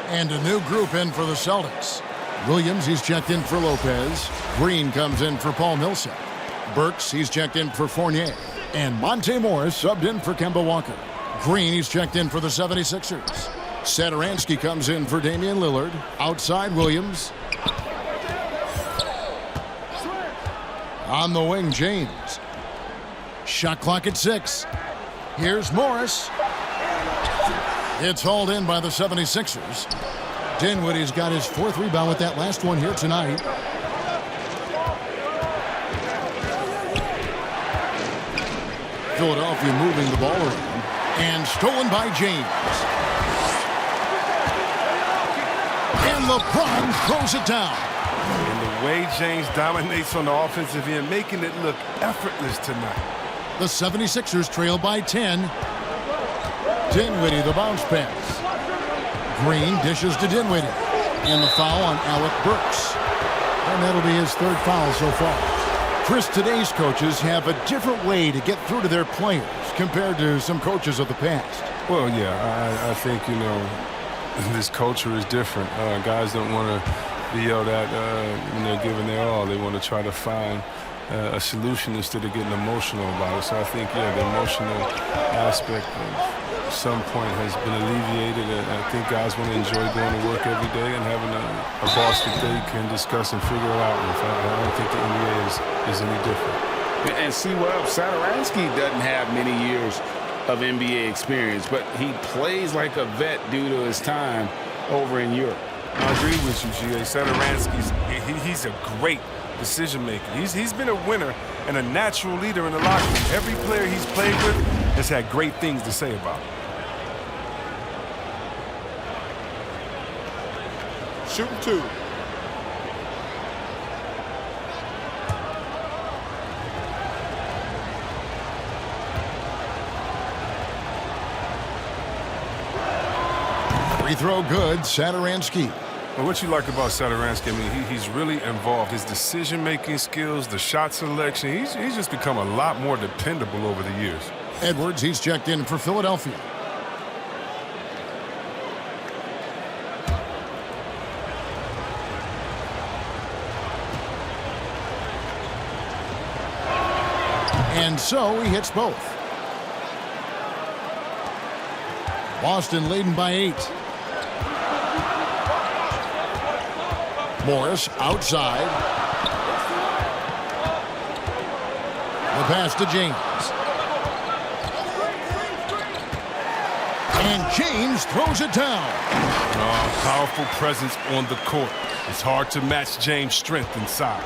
And a new group in for the Celtics. Williams, he's checked in for Lopez. Green comes in for Paul Millsap. Burks, he's checked in for Fournier. And Monte Morris subbed in for Kemba Walker. Green, he's checked in for the 76ers. Satoransky comes in for Damian Lillard. Outside Williams. On the wing, James. Shot clock at 6. Here's Morris. It's hauled in by the 76ers. Dinwiddie's got his 4th rebound with that last one here tonight. Philadelphia moving the ball around. And stolen by James. And LeBron throws it down. And the way James dominates on the offensive end, making it look effortless tonight. The 76ers trail by 10. Dinwiddie, the bounce pass. Green dishes to Dinwiddie. And the foul on Alec Burks. And that'll be his 3rd foul so far. Chris, today's coaches have a different way to get through to their players compared to some coaches of the past. Well, yeah, I think, this culture is different. Guys don't want to be yelled at when they're giving their all. They want to try to find a solution instead of getting emotional about it. So I think, the emotional aspect of some point has been alleviated. I think guys want to enjoy going to work every day and having a boss that they can discuss and figure it out with. I don't think the NBA is any different. And see, Satoransky doesn't have many years of NBA experience, but he plays like a vet due to his time over in Europe. I agree with you, G.A. Satoransky's he's a great decision maker. He's been a winner and a natural leader in the locker room. Every player he's played with has had great things to say about him. Shooting 2. Free throw good, Satoransky. Well, what you like about Satoransky, he's really involved. His decision-making skills, the shot selection, he's just become a lot more dependable over the years. Edwards, he's checked in for Philadelphia. And so he hits both. Boston leading by 8. Morris outside. The pass to James. And James throws it down. Powerful presence on the court. It's hard to match James' strength inside.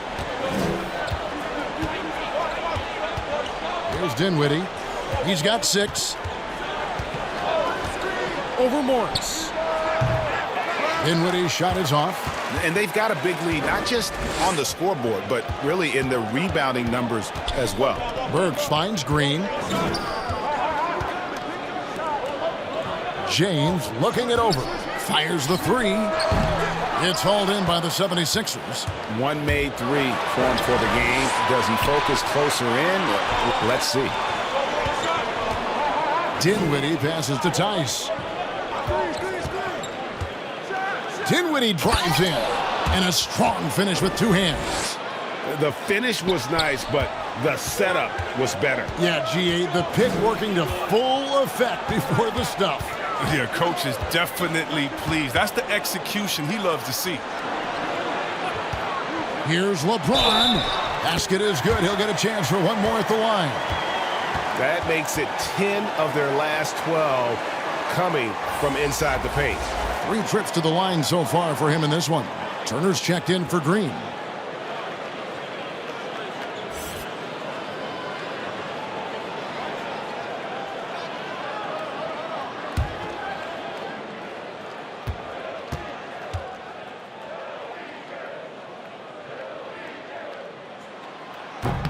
Here's Dinwiddie. He's got 6. Over Morris. Dinwiddie's shot is off. And they've got a big lead, not just on the scoreboard, but really in the rebounding numbers as well. Burks finds Green. James looking it over. Fires the 3. It's hauled in by the 76ers. One made 3 for him for the game. Does he focus closer in? Let's see. Dinwiddie passes to Tice. Dinwiddie drives in. And a strong finish with 2 hands. The finish was nice, but the setup was better. Yeah, G.A., the pick working to full effect before the stuff. Yeah, coach is definitely pleased. That's the execution he loves to see. Here's LeBron. Basket is good. He'll get a chance for one more at the line. That makes it 10 of their last 12 coming from inside the paint. 3 trips to the line so far for him in this one. Turner's checked in for Green.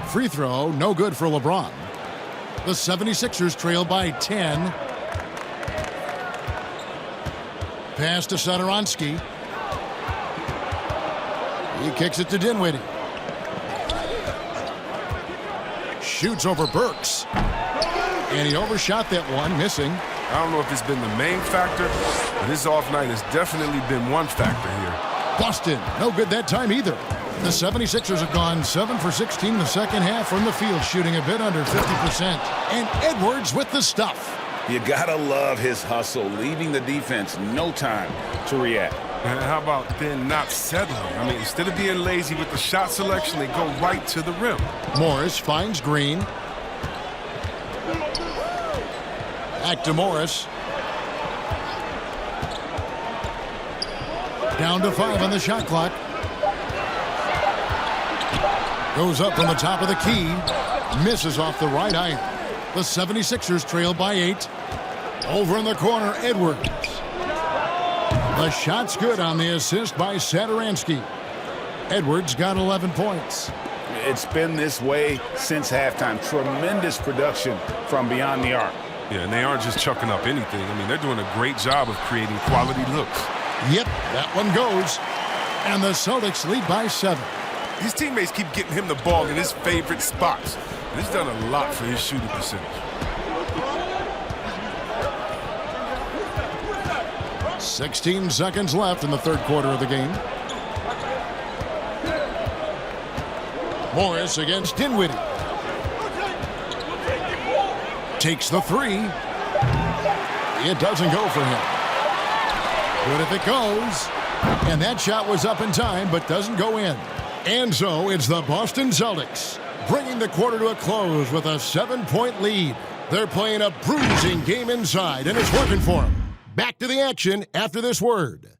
Free throw, no good for LeBron. The 76ers trail by 10. Pass to Satoransky. He kicks it to Dinwiddie. Shoots over Burks. And he overshot that one, missing. I don't know if it's been the main factor, but his off night has definitely been one factor here. Boston, no good that time either. The 76ers have gone 7 for 16 in the second half from the field, shooting a bit under 50%. And Edwards with the stuff. You gotta love his hustle, leaving the defense no time to react. And how about then not settling? I mean, instead of being lazy with the shot selection, they go right to the rim. Morris finds Green. Back to Morris. Down to 5 on the shot clock. Goes up from the top of the key. Misses off the right iron. The 76ers trail by 8. Over in the corner, Edwards. The shot's good on the assist by Satoransky. Edwards got 11 points. It's been this way since halftime. Tremendous production from beyond the arc. Yeah, and they aren't just chucking up anything. I mean, they're doing a great job of creating quality looks. Yep, that one goes. And the Celtics lead by 7. His teammates keep getting him the ball in his favorite spots. And it's done a lot for his shooting percentage. 16 seconds left in the third quarter of the game. Morris against Dinwiddie. Takes the 3. It doesn't go for him. But if it goes, and that shot was up in time but doesn't go in. And so it's the Boston Celtics bringing the quarter to a close with a 7-point lead. They're playing a bruising game inside, and it's working for them. Back to the action after this word.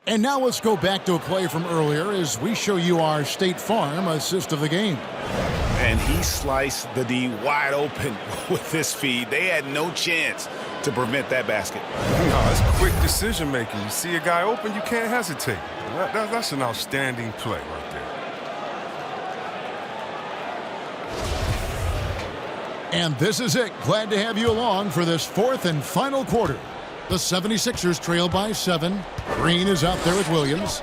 And now let's go back to a play from earlier as we show you our State Farm assist of the game. And he sliced the D wide open with this feed. They had no chance to prevent that basket. No, it's quick decision making. You see a guy open, you can't hesitate. That's an outstanding play right there. And this is it. Glad to have you along for this fourth and final quarter. The 76ers trail by 7. Green is out there with Williams.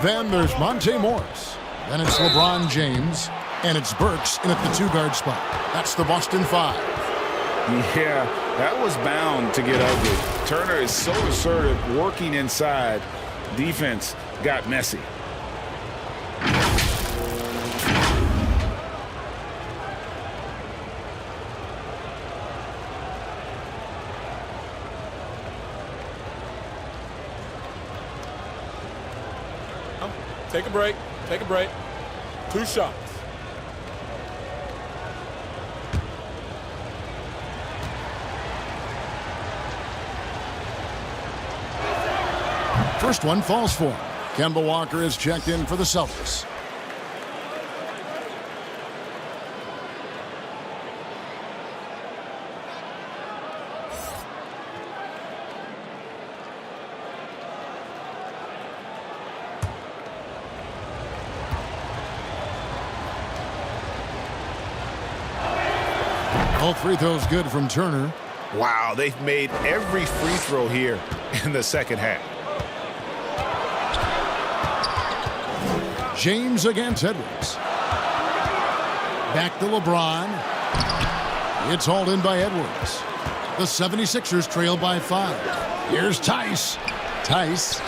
Then there's Monte Morris. Then it's LeBron James. And it's Burks in at the 2-guard spot. That's the Boston 5. Yeah, that was bound to get ugly. Turner is so assertive, working inside. Defense got messy. Take a break. Take a break. 2 shots. First one falls for him. Kemba Walker is checked in for the Celtics. All free throws good from Turner. Wow, they've made every free throw here in the second half. James against Edwards. Back to LeBron. It's hauled in by Edwards. The 76ers trail by 5. Here's Tice. Tice.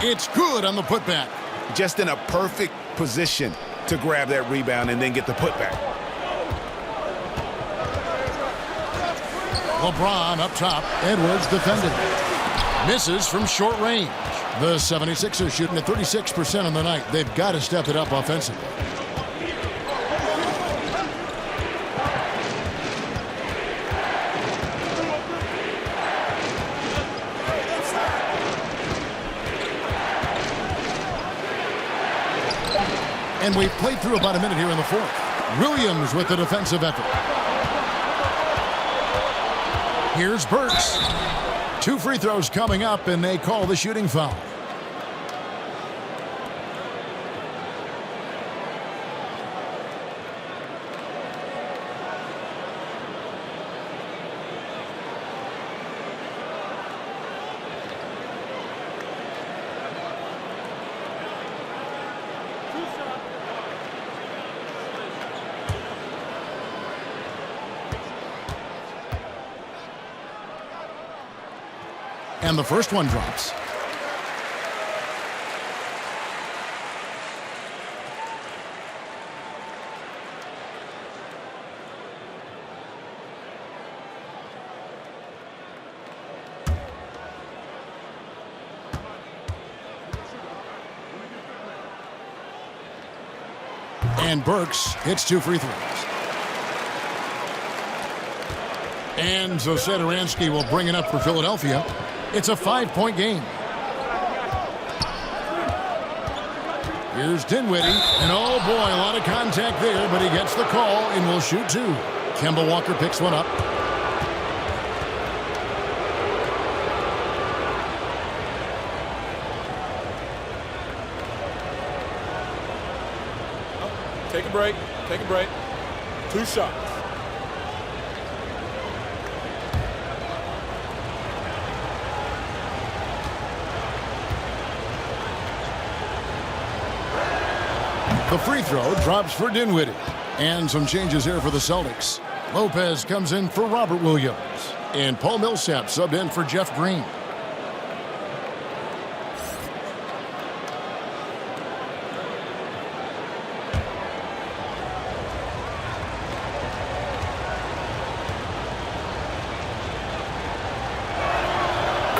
It's good on the putback. Just in a perfect position to grab that rebound and then get the putback. LeBron up top. Edwards defending. Misses from short range. The 76ers shooting at 36% on the night. They've got to step it up offensively. And we've played through about a minute here in the fourth. Williams with the defensive effort. Here's Burks. 2 free throws coming up, and they call the shooting foul. And the first one drops. And Burks hits 2 free throws. And so Satoransky will bring it up for Philadelphia. It's a 5-point game. Here's Dinwiddie. And oh boy, a lot of contact there, but he gets the call and will shoot 2. Kemba Walker picks one up. Take a break. Take a break. 2 shots. The free throw drops for Dinwiddie. And some changes here for the Celtics. Lopez comes in for Robert Williams. And Paul Millsap subbed in for Jeff Green.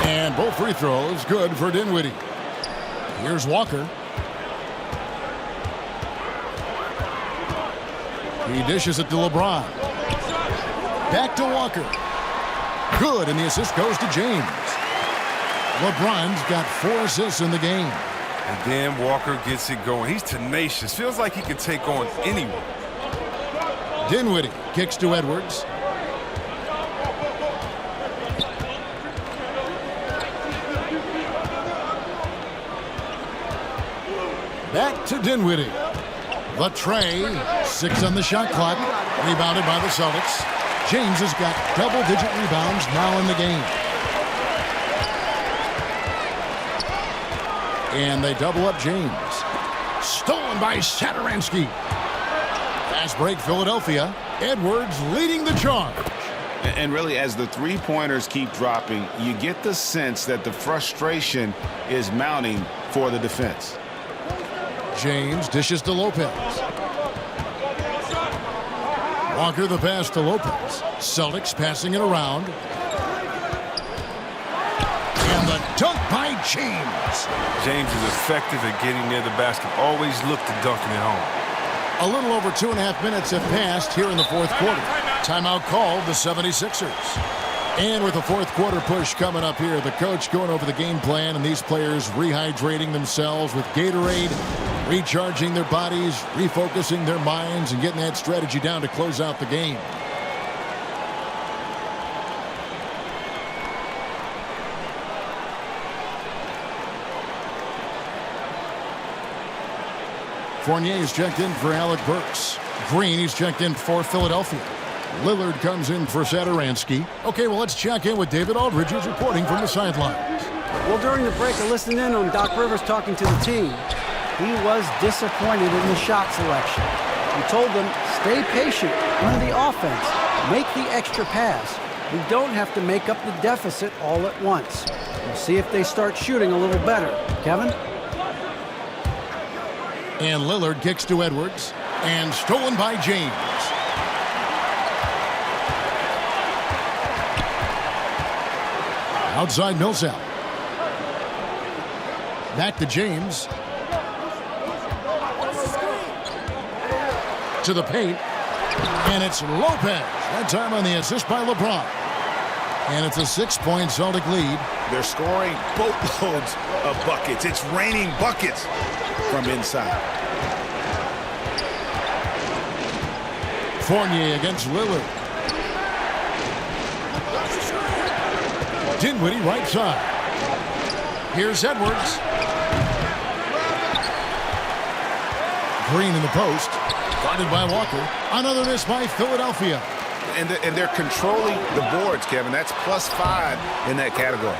And both free throws good for Dinwiddie. Here's Walker. He dishes it to LeBron. Back to Walker. Good, and the assist goes to James. LeBron's got 4 assists in the game. And then Walker gets it going. He's tenacious. Feels like he can take on anyone. Dinwiddie kicks to Edwards. Back to Dinwiddie. The tray, 6 on the shot clock, rebounded by the Celtics. James has got double-digit rebounds now in the game. And they double up James. Stolen by Satoransky. Fast break, Philadelphia. Edwards leading the charge. And really, as the three-pointers keep dropping, you get the sense that the frustration is mounting for the defense. James dishes to Lopez. Walker the pass to Lopez. Celtics passing it around. And the dunk by James. James is effective at getting near the basket. Always look to dunking it home. A little over 2.5 minutes have passed here in the fourth quarter. Timeout called the 76ers. And with the fourth quarter push coming up here, the coach going over the game plan and these players rehydrating themselves with Gatorade, recharging their bodies, refocusing their minds, and getting that strategy down to close out the game. Fournier's checked in for Alec Burks. Green, he's checked in for Philadelphia. Lillard comes in for Satoransky. Okay, well, let's check in with David Aldridge, who's reporting from the sidelines. Well, during the break, I listened in on Doc Rivers talking to the team. He was disappointed in the shot selection. He told them, Stay patient, run the offense, make the extra pass. We don't have to make up the deficit all at once. We'll see if they start shooting a little better. Kevin? And Lillard kicks to Edwards. And stolen by James. Outside Millsap. Back to James. To the paint. And it's Lopez. That time on the assist by LeBron. And it's a 6-point Celtic lead. They're scoring boatloads of buckets. It's raining buckets from inside. Fournier against Lillard. Dinwiddie right side. Here's Edwards. Green in the post. Guarded by Walker. Another miss by Philadelphia. And they're controlling the boards, Kevin. That's +5 in that category.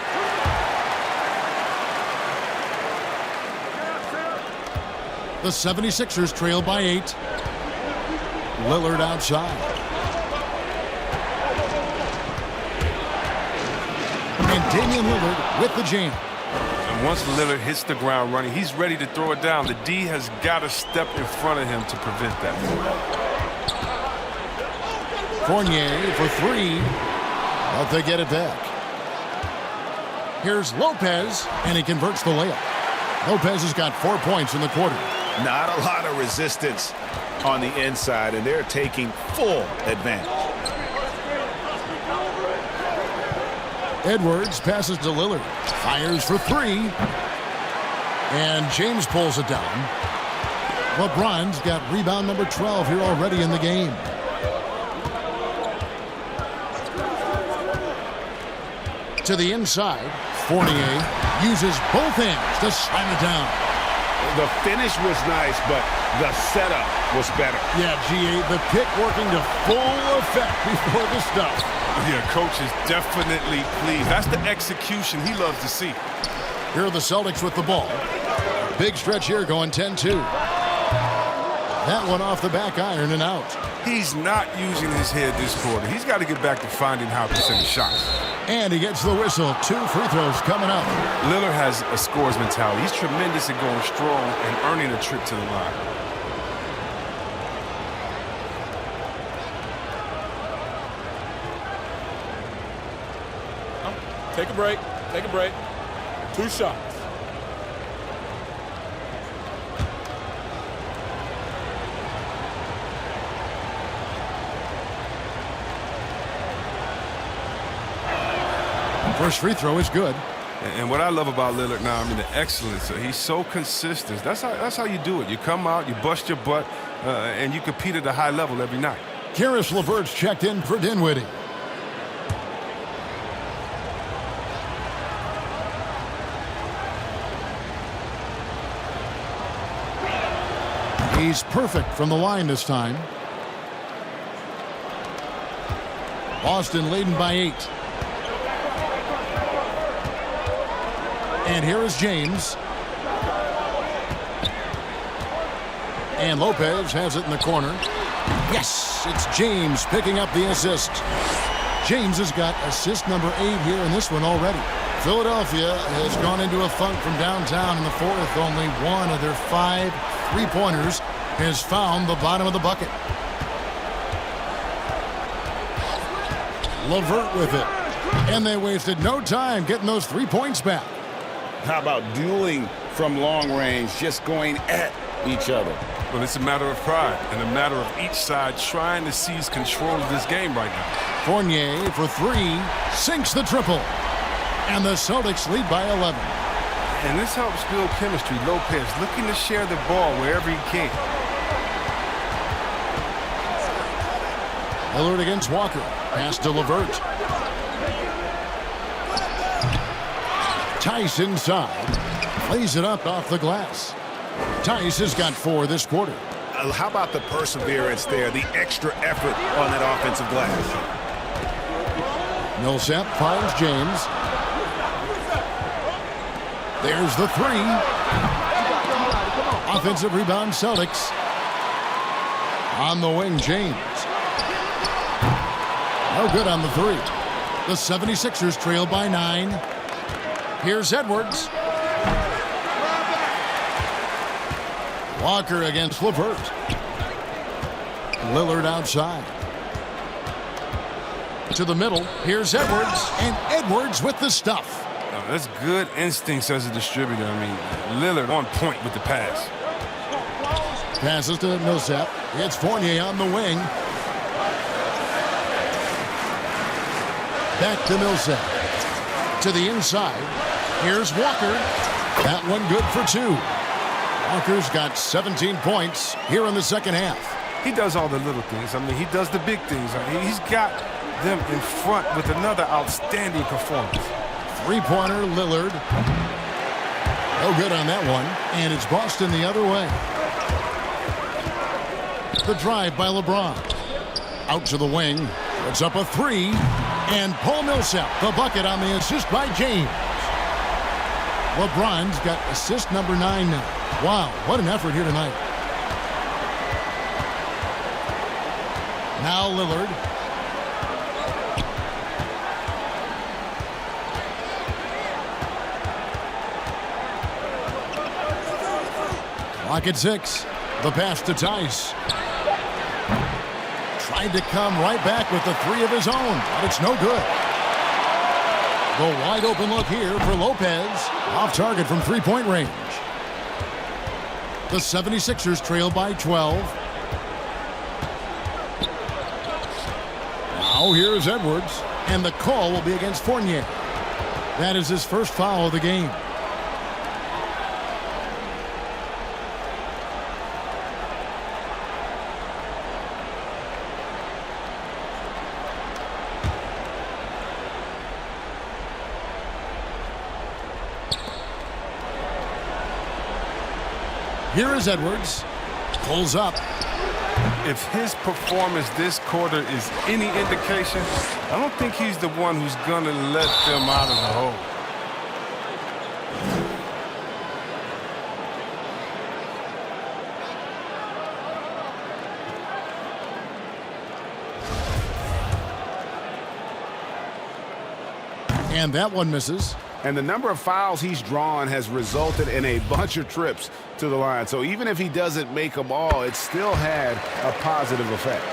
The 76ers trail by 8. Lillard outside. And Damian Lillard with the jam. And once Lillard hits the ground running, he's ready to throw it down. The D has got to step in front of him to prevent that. Fournier for 3. But they get it back. Here's Lopez, and he converts the layup. Lopez has got 4 points in the quarter. Not a lot of resistance on the inside, and they're taking full advantage. Edwards passes to Lillard. Fires for 3. And James pulls it down. LeBron's got rebound number 12 here already in the game. To the inside. Fournier uses both hands to slam it down. The finish was nice, but the setup was better. Yeah, G.A., the pick working to full effect before the stuff. Yeah, coach is definitely pleased. That's the execution he loves to see. Here are the Celtics with the ball. Big stretch here going 10-2. That one off the back iron and out. He's not using his head this quarter. He's got to get back to finding how to send shots. And he gets the whistle. 2 free throws coming up. Lillard has a scorer's mentality. He's tremendous at going strong and earning a trip to the line. Take a break. Take a break. 2 shots. First free throw is good. And what I love about Lillard now, I mean, the excellence. He's so consistent. That's how you do it. You come out, you bust your butt, and you compete at a high level every night. Karis LeVert's checked in for Dinwiddie. He's perfect from the line this time. Boston leading by 8. And here is James. And Lopez has it in the corner. Yes, it's James picking up the assist. James has got assist number 8 here in this one already. Philadelphia has gone into a funk from downtown in the fourth. Only one of their 5 3-pointers has found the bottom of the bucket. LeVert with it. And they wasted no time getting those 3 points back. How about dueling from long range, just going at each other? Well, it's a matter of pride and a matter of each side trying to seize control of this game right now. Fournier for 3, sinks the triple. And the Celtics lead by 11. And this helps build chemistry. Lopez looking to share the ball wherever he can. Lillard against Walker. Pass to LeVert. Tice inside. Plays it up off the glass. Tice has got 4 this quarter. How about the perseverance there, the extra effort on that offensive glass? Millsap finds James. There's the 3. Offensive rebound, Celtics. On the wing, James. No good on the three. The 76ers trail by 9. Here's Edwards. Walker against LeVert. Lillard outside. To the middle. Here's Edwards. And Edwards with the stuff. Oh, that's good instincts as a distributor. I mean, Lillard on point with the pass. Passes to Millsap. It's Fournier on the wing. Back to Millsap. To the inside. Here's Walker. That one good for 2. Walker's got 17 points here in the second half. He does all the little things. I mean, he does the big things. I mean, he's got them in front with another outstanding performance. Three-pointer, Lillard. No good on that one. And it's Boston the other way. The drive by LeBron. Out to the wing. Puts up a 3. And Paul Millsap, the bucket on the assist by James. LeBron's got assist number 9 now. Wow, what an effort here tonight. Now Lillard. Clock at 6. The pass to Tice. Tried to come right back with the 3 of his own, but it's no good. The wide open look here for Lopez. Off target from three-point range. The 76ers trail by 12. Now here's Edwards, and the call will be against Fournier. That is his first foul of the game. Here is Edwards. Pulls up. If his performance this quarter is any indication, I don't think he's the one who's going to let them out of the hole. And that one misses. And the number of fouls he's drawn has resulted in a bunch of trips to the line. So even if he doesn't make them all, it still had a positive effect.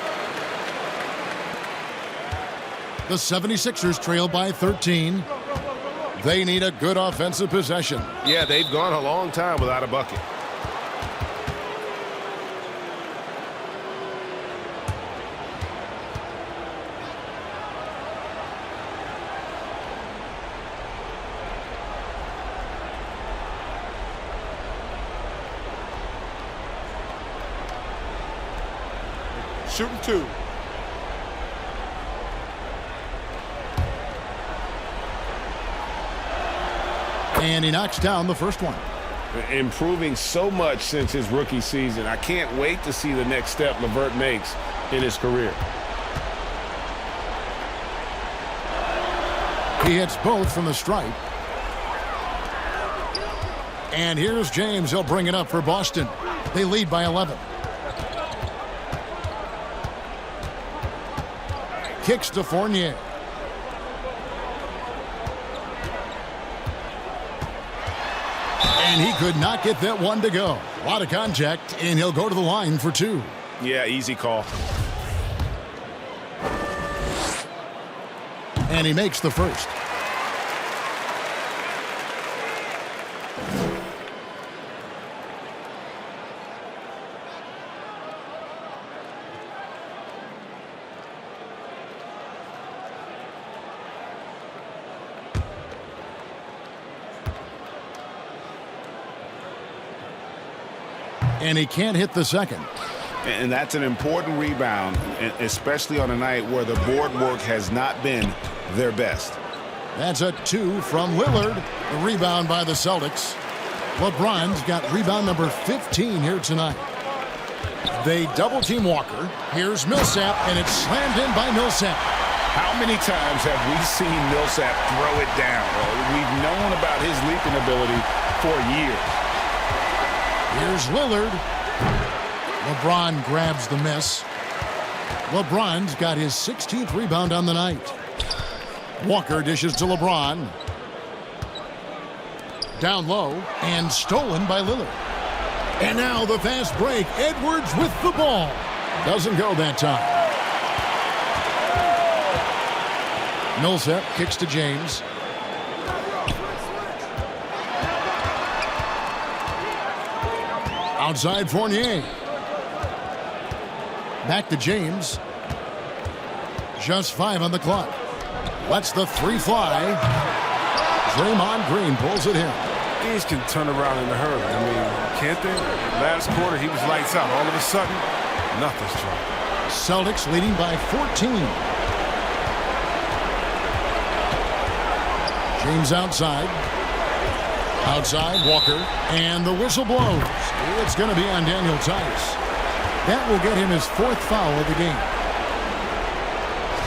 The 76ers trail by 13. They need a good offensive possession. Yeah, they've gone a long time without a bucket. Shooting 2. And he knocks down the first one. Improving so much since his rookie season. I can't wait to see the next step LeVert makes in his career. He hits both from the stripe. And here's James. He'll bring it up for Boston. They lead by 11. Kicks to Fournier. And he could not get that one to go. A lot of contact, and he'll go to the line for 2. Yeah, easy call. And he makes the first. And he can't hit the second. And that's an important rebound, especially on a night where the board work has not been their best. That's a 2 from Lillard. The rebound by the Celtics. LeBron's got rebound number 15 here tonight. They double-team Walker. Here's Millsap, and it's slammed in by Millsap. How many times have we seen Millsap throw it down? We've known about his leaping ability for years. Here's Lillard. LeBron grabs the miss. LeBron's got his 16th rebound on the night. Walker dishes to LeBron. Down low and stolen by Lillard. And now the fast break. Edwards with the ball. Doesn't go that time. Millsap kicks to James. Outside Fournier. Back to James. Just 5 on the clock. Lets the 3 fly. Draymond Green pulls it in. These can turn around in a hurry. I mean, can't they? Last quarter, he was lights out. All of a sudden, nothing's dropped. Celtics leading by 14. James outside. Outside, Walker. And the whistle blows. It's going to be on Daniel Tice. That will get him his 4th foul of the game.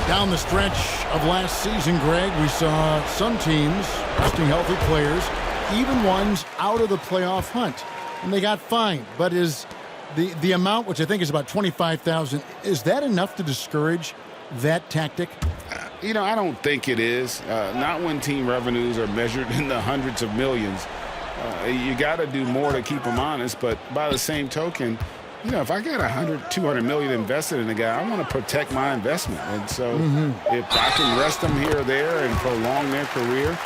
Down the stretch of last season, Greg, we saw some teams resting healthy players, even ones out of the playoff hunt, and they got fined. But is the amount, which I think is about $25,000, is that enough to discourage that tactic? You know, I don't think it is. Not when team revenues are measured in the hundreds of millions. You got to do more to keep them honest. But by the same token, you know, if I got $200 million invested in a guy, I want to protect my investment. And so if I can rest them here or there and prolong their career,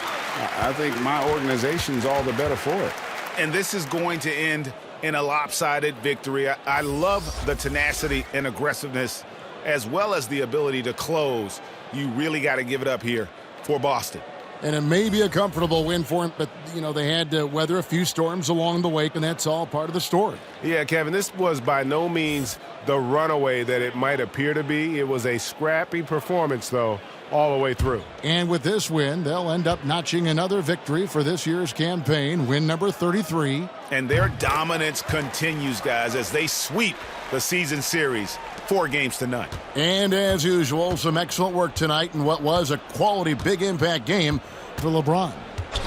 I think my organization's all the better for it. And this is going to end in a lopsided victory. I love the tenacity and aggressiveness as well as the ability to close. You really got to give it up here for Boston. And it may be a comfortable win for him, but, you know, they had to weather a few storms along the way, and that's all part of the story. Yeah, Kevin, this was by no means the runaway that it might appear to be. It was a scrappy performance, though, all the way through. And with this win, they'll end up notching another victory for this year's campaign, win number 33. And their dominance continues, guys, as they sweep the season series 4-0. And as usual, some excellent work tonight in what was a quality big impact game for LeBron.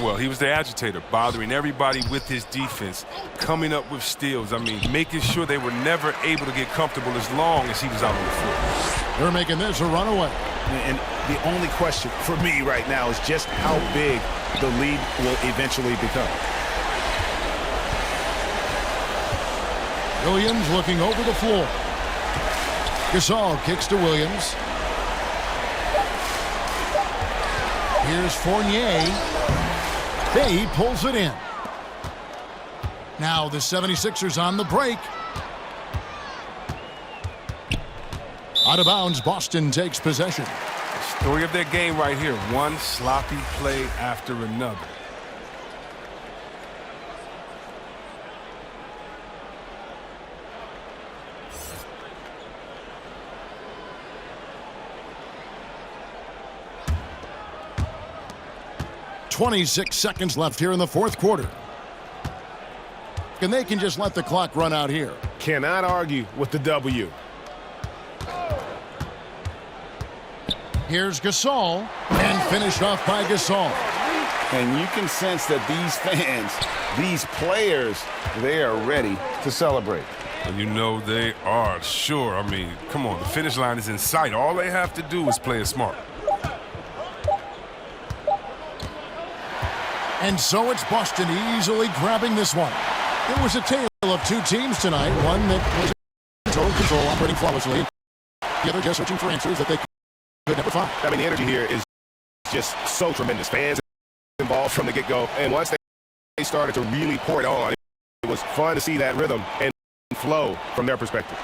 Well, he was the agitator, bothering everybody with his defense, coming up with steals. I mean, making sure they were never able to get comfortable as long as he was out on the floor. They're making this a runaway. And the only question for me right now is just how big the lead will eventually become. Williams looking over the floor. Gasol kicks to Williams. Here's Fournier. He pulls it in. Now the 76ers on the break. Out of bounds, Boston takes possession. Story of their game right here. One sloppy play after another. .26 seconds left here in the 4th quarter. And they can just let the clock run out here. Cannot argue with the W. Here's Gasol, and finished off by Gasol. And you can sense that these fans, these players, they are ready to celebrate. You know they are, sure. I mean, come on, the finish line is in sight. All they have to do is play it smart. And so it's Boston easily grabbing this one. It was a tale of two teams tonight. One that was in total control, operating flawlessly. The other just searching for answers that they could never find. I mean, the energy here is just so tremendous. Fans involved from the get-go. And once they started to really pour it on, it was fun to see that rhythm and flow from their perspective.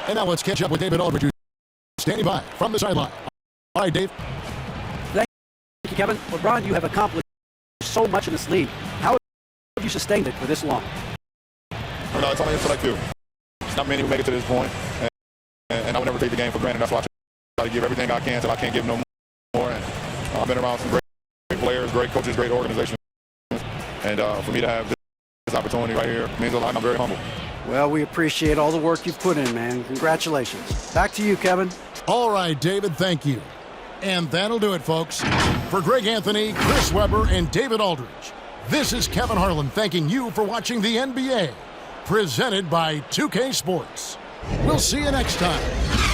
And now let's catch up with David Aldridge, standing by from the sideline. All right, Dave. Thank you, Kevin. LeBron, you have accomplished so much in this league. How have you sustained it for this long? No, it's only like you. It's not many who make it to this point, and I would never take the game for granted. That's why I try to give everything I can until I can't give no more. And I've been around some great players, great coaches, great organizations, and for me to have this opportunity right here means a lot. And I'm very humble. Well, we appreciate all the work you've put in, man. Congratulations. Back to you, Kevin. All right, David, thank you. And that'll do it, folks. For Greg Anthony, Chris Webber, and David Aldridge, this is Kevin Harlan thanking you for watching the NBA presented by 2K Sports. We'll see you next time.